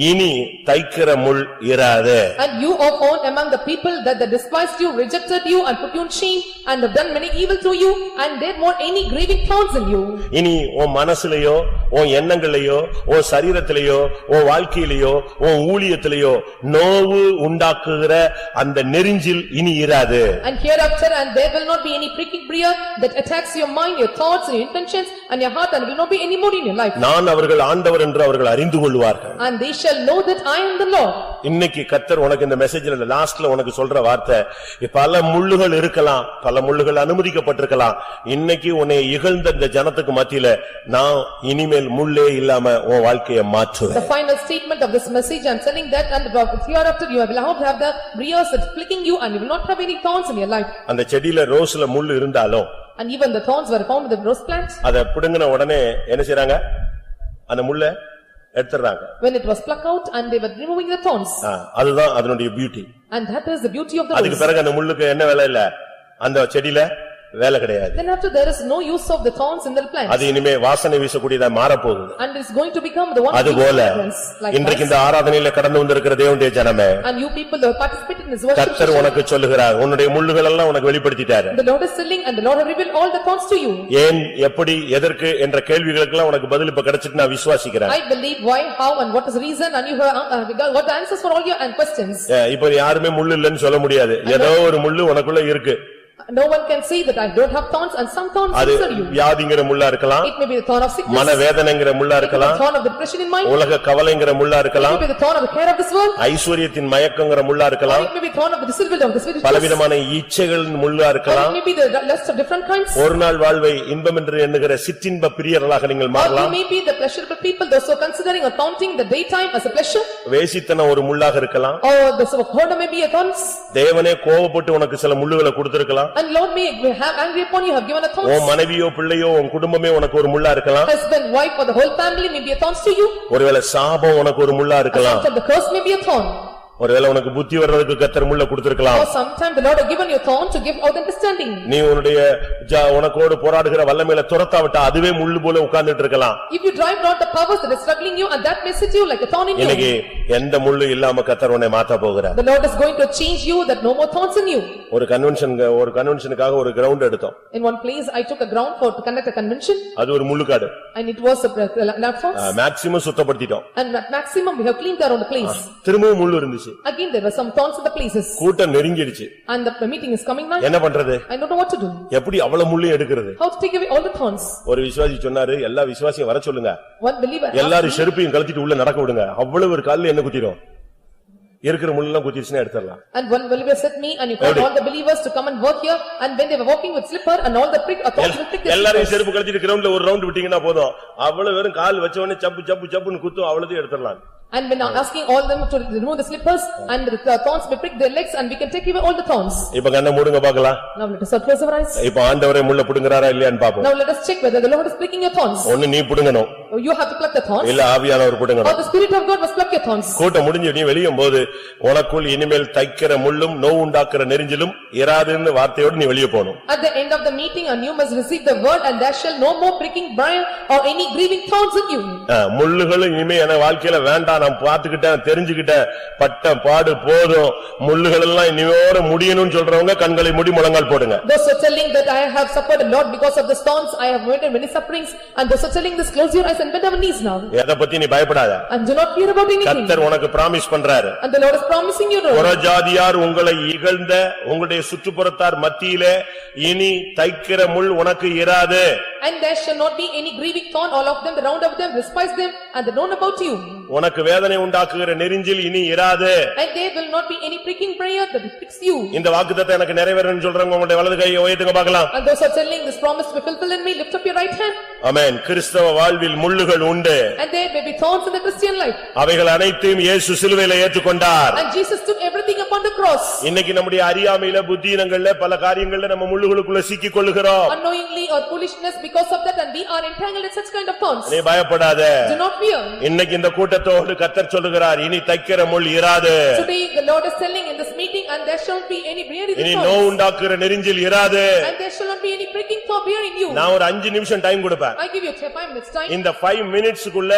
இனி தைக்கிற முள் இராது. And you are found among the people that they despised you, rejected you and put you in shame and have done many evil to you and there weren't any grieving thoughts in you. இனி உன் மனசுலயோ உன் எண்ணங்களையோ உன் சரீரத்திலேயோ உன் வாழ்க்கையிலேயோ உன் ஊழியத்திலேயோ நோவு உண்டாக்குகிற அந்த நெரிஞ்சில் இனி இராது. And hereafter and there will not be any pricking prayer that attacks your mind, your thoughts and your intentions and your heart and will not be any more in your life. நான் அவர்கள் ஆண்டவர் என்று அவர்கள் அறிந்து கொள்வார்கள். And they shall know that I am the Lord. இன்னைக்கு கர்த்தர் உனக்கு இந்த மெசேஜ்ல லாஸ்ட்ல உனக்கு சொல்ற வார்த்தை, பல முள்ளுகள் இருக்கலாம், பல முள்ளுகள் அனுமதிக்கப்பட்டிருக்கலாம். இன்னைக்கு உன்னை இகழ்ந்த இந்த ஜனத்துக்கு மத்தியில நான் இனிமேல் முள்ளே இல்லாம உன் வாழ்க்கையை மாற்றுவேன். The final statement of this message I am telling that and hereafter you will have the briars that flicking you and you will not have any thorns in your life. அந்த செடியில ரோஸ்ல முள் இருந்தாலும் And even the thorns were found in the rose plants. அத பிடுங்கின உடனே என்ன செய்றாங்க? அந்த முள்ளை எடுத்துறாங்க. When it was plucked out and they were removing the thorns. அதுதான் அதனுடைய beauty. And that is the beauty of the rose. அதுக்கு பிறகு அந்த முள்ளுக்கு என்ன வேலை இல்ல, அந்த செடியில வேலை கிடையாது. Then after there is no use of the thorns in the plant. அது இனிமே வாசனை வீசக்கூடியதா மாறப் போகுது. And it is going to become the one. அதுபோல இன்றைக்கு இந்த ஆராதனையில கடந்து வந்திருக்கிற தேவனுடைய ஜனமே, and you people who participate in this worship, கர்த்தர் உனக்கு சொல்லுகிறார், உன்னுடைய முள்ளுகள் எல்லாம் உனக்கு வெளிப்படுத்திட்டார். The Lord is telling and the Lord has revealed all the thorns to you. ஏன், எப்படி, எதற்கு என்ற கேள்விகளுக்கெல்லாம் உனக்கு பதில் இப்ப கிடைச்சிட்டு நான் விசுவாசிக்கிறேன். I believe why, how and what is the reason and you have got the answers for all your questions. இப்ப யாருமே முள்ளு இல்லைன்னு சொல்ல முடியாது. ஏதோ ஒரு முள்ளு உனக்குள்ள இருக்கு. No one can say that I don't have thorns and some thorns inside you. வியாதிங்கிற முள்ளா இருக்கலாம், It may be the thorn of sickness, மனவேதனைங்கிற முள்ளா it may be இருக்கலாம், the thorn of depression in mind, உலக கவலைங்கிற முள்ளா it இருக்கலாம், may be the thorn of the care of this world, ஐஸ்வரியத்தின் மயக்கங்கிற முள்ளா or இருக்கலாம், it may be the thorn of the disillusionment of the spirit, or பலவிதமான இச்சைகளின் முள்ளா it இருக்கலாம். may be the lust of different kinds, ஒரு நாள் வாழ்வை இன்பம் என்று எண்ணுகிற சிற்றின்ப பிரியர்களாக நீங்கள் or you மாறலாம். may be the pleasurable people, those who are considering or counting the daytime as a pleasure, வேசித்தனம் ஒரு முள்ளாக இருக்கலாம். or the whoredom may be a thorns, தேவனே கோபப்பட்டு உனக்கு சில முள்ளுகளை கொடுத்திருக்கலாம். and Lord may have angry upon you, have given a உன் thorns. மனைவியோ பிள்ளையோ உன் குடும்பமே உனக்கு ஒரு முள்ளா இருக்கலாம். Husband, wife or the whole family may be a thorns to you. ஒருவேளை சாபம் உனக்கு ஒரு முள்ளா இருக்கலாம். Sometimes the curse may be a thorn. ஒருவேளை உனக்கு புத்தி வர்றதுக்கு கர்த்தர் முள்ள கொடுத்திருக்கலாம். Or sometimes the Lord has given you a thorn to give out understanding. நீ உன்னுடைய உனக்கோடு போராடுகிற வல்லமையில துரத்தாவிட்டா அதுவே முள்ளு போல உட்கார்ந்துட்டு இருக்கலாம். If you drive not the powers that is struggling you and that may sit you like a thorn in you. இன்னைக்கு எந்த முள்ளு இல்லாம கர்த்தர் உன்னை மாத்த போகிறார். The Lord is going to change you that no more thorns in you. ஒரு கன்வென்ஷனுக்காக ஒரு கிரவுண்ட் எடுத்தோம். In one place I took a ground for to conduct a convention. அது ஒரு முள்ளுக்காடு. And it was a land thorns. Maximum சுத்தப்படுத்திட்டோம். And at maximum we have cleaned around the place. திரும்பவும் முள்ளு இருந்துச்சு. Again there were some thorns in the places. கூட்டம் நெருங்கிடுச்சு. And the meeting is coming now. என்ன பண்றது? I don't know what to do. எப்படி அவ்வளவு முள்ளு எடுக்கிறது? How to take away all the thorns. ஒரு விசுவாசி சொன்னாரு, எல்லா விசுவாசியும் வர சொல்லுங்க, One believer எல்லாரும் செருப்பையும் கழட்டிட்டு உள்ள நடக்க விடுங்க, அவ்வளவு ஒரு கால்ல என்ன குத்திரும், இருக்கிற முள்ளெல்லாம் குத்திருச்சுன்னா எடுத்துடலாம். And one believer said me and you called all the believers to come and work here and when they were walking with slipper and all the prick thorns will prick their எல்லாரும் slippers. செருப்பு கழட்டிட்டு கிரவுண்ட்ல ஒரு round விட்டீங்கன்னா போதும், அவ்வளவு வெறும் கால் வச்ச உடனே சப்பு சப்பு சப்புன்னு குத்தும், அவ்வளவு எடுத்துடலாம். And when asking all them to remove the slippers and the thorns may prick their legs and we can take away all the thorns. இப்ப கண்ணை மூடுங்க பார்க்கலாம். Now let us close our eyes. இப்ப ஆண்டவரே முள்ள புடுங்கறாரா இல்லையான்னு பாப்போம். Now let us check whether the Lord is pricking your thorns. ஒன்னு நீ புடுங்கணும், You have to pluck the thorns இல்ல ஆவியானவர் or புடுங்கணும். the Spirit of God must pluck your thorns. கூட்டம் முடிஞ்சு நீ வெளியும் போது உனக்குள் இனிமேல் தைக்கிற முள்ளும் நோவு உண்டாக்குற நெரிஞ்சிலும் இராதுன்னு வார்த்தையோடு நீ வெளியே போகணும். At the end of the meeting and you must receive the word and there shall no more pricking briar or any grieving thorns in you. முள்ளுகளும் இனிமே என் வாழ்க்கையில வேண்டாம், நான் பார்த்துக்கிட்டேன் தெரிஞ்சுக்கிட்டேன், பட்ட பாடு போதும், முள்ளுகள் எல்லாம் இனியோட முடியணும்னு சொல்றவங்க கண்களை மூடி முழங்கால் போடுங்க. Those who are telling that I have suffered a lot because of the thorns, I have waited many sufferings and those who are telling this close your eyes and bend our knees now. எதை பத்தி நீ பயப்படாத. And do not fear about anything. கர்த்தர் உனக்கு promise பண்றாரு. And the Lord is promising you. புறஜாதியார் உங்களை இகழ்ந்த உங்களுடைய சுற்றுப்புறத்தார் மத்தியிலே இனி தைக்கிற முள் உனக்கு இராது. And there shall not be any grieving thorn, all of them, the round of them, despise them and they know about you. உனக்கு வேதனை உண்டாக்குகிற நெரிஞ்சில் இனி இராது. And there will not be any pricking prayer that pricks you. இந்த வாக்குத்தத்தம் எனக்கு நிறைவேறணும்னு சொல்றவங்க உங்களுடைய வலது கையை உயர்த்துங்க பார்க்கலாம். And those who are telling this promise to be fulfilled in me, lift up your right hand. ஆமென். கிறிஸ்தவ வாழ்வில் முள்ளுகள் உண்டு. And there may be thorns in the Christian life. அவைகள் அனைத்தையும் இயேசு சிலுவையிலே ஏற்றுக்கொண்டார். And Jesus took everything upon the cross. இன்னைக்கு நம்முடைய அறியாமையில புத்தியினங்கள்ல பல காரியங்கள்ல நம்ம முள்ளுகளுக்குள்ள சிக்கிக் கொள்ளுகிறோம். Unknowingly or foolishness because of that and we are entangled in such kind of thorns. நீ பயப்படாத. Do not fear. இன்னைக்கு இந்த கூட்டத்தோடு கர்த்தர் சொல்லுகிறார், இனி தைக்கிற முள் இராது. Today the Lord is telling in this meeting and there shall be any bear in இனி the நோவு thorns. உண்டாக்குற நெரிஞ்சில் இராது. And there shall not be any pricking for bear in you. நான் ஒரு 5 நிமிஷம் டைம் கொடுப்பேன். I give you 5 minutes time. இந்த 5 மினிட்ஸ்க்குள்ள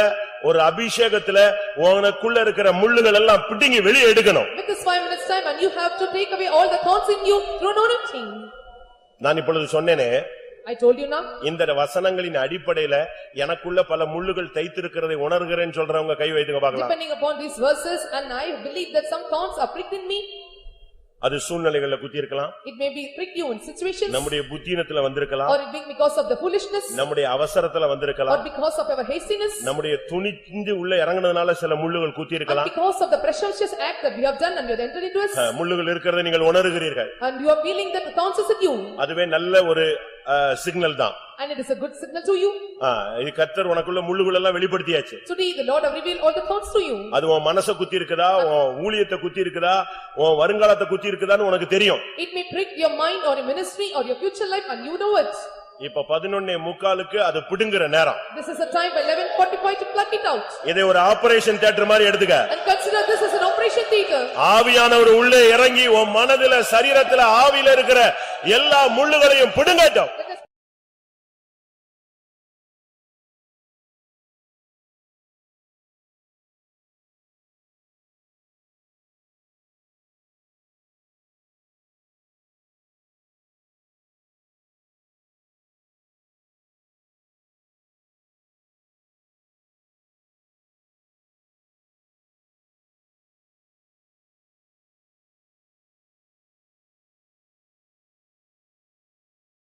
ஒரு அபிஷேகத்துல உனக்குள்ள இருக்கிற முள்ளுகள் எல்லாம் பிடுங்கி வெளியே எடுக்கணும். With this 5 minutes time and you have to take away all the thorns in you through anointing. நான் இப்பொழுது சொன்னேனே, I told you now. இந்த வசனங்களின் அடிப்படையில எனக்குள்ள பல முள்ளுகள் தைத்திருக்கிறதை உணர்கிறேன்னு சொல்றவங்க கை வைத்துங்க பார்க்கலாம். Depending upon these verses and I believe that some thorns are pricked in me. அது சூழ்நிலைகள்ல குத்தி இருக்கலாம், It may be pricked you in situations. நம்முடைய புத்தியினத்துல வந்திருக்கலாம், Or it being because of the foolishness. நம்முடைய அவசரத்துல Or வந்திருக்கலாம், because of our hastiness. நம்முடைய துணிந்து உள்ள இறங்குனதுனால சில முள்ளுகள் குத்தி And இருக்கலாம். because of the presumptuous act that we have done and you have entered into us. முள்ளுகள் இருக்கிறதை நீங்கள் உணர்கிறீர்கள். And you are feeling that the thorns is in you. அதுவே நல்ல ஒரு சிக்னல் தான். And it is a good signal to you. இது கர்த்தர் உனக்குள்ள முள்ளுகள் எல்லாம் வெளிப்படுத்தியாச்சு. Today the Lord have revealed all the thorns to you. அது உன் மனச குத்தி இருக்குதா, உன் ஊழியத்தை குத்தி இருக்குதா, உன் வருங்காலத்தை குத்தி இருக்குதான்னு உனக்கு தெரியும். It may prick your mind or your ministry or your future life and you know it. இப்ப 11:45 அது பிடுங்குற நேரம். This is a time by 11:45 to pluck it out. இதை ஒரு ஆபரேஷன் தியேட்டர் மாதிரி எடுத்துக்க. And consider this as an operation theater. ஆவியானவர் உள்ளே இறங்கி உன் மனதில சரீரத்தில ஆவியில இருக்கிற எல்லா முள்ளுகளையும் பிடுங்கட்டும்.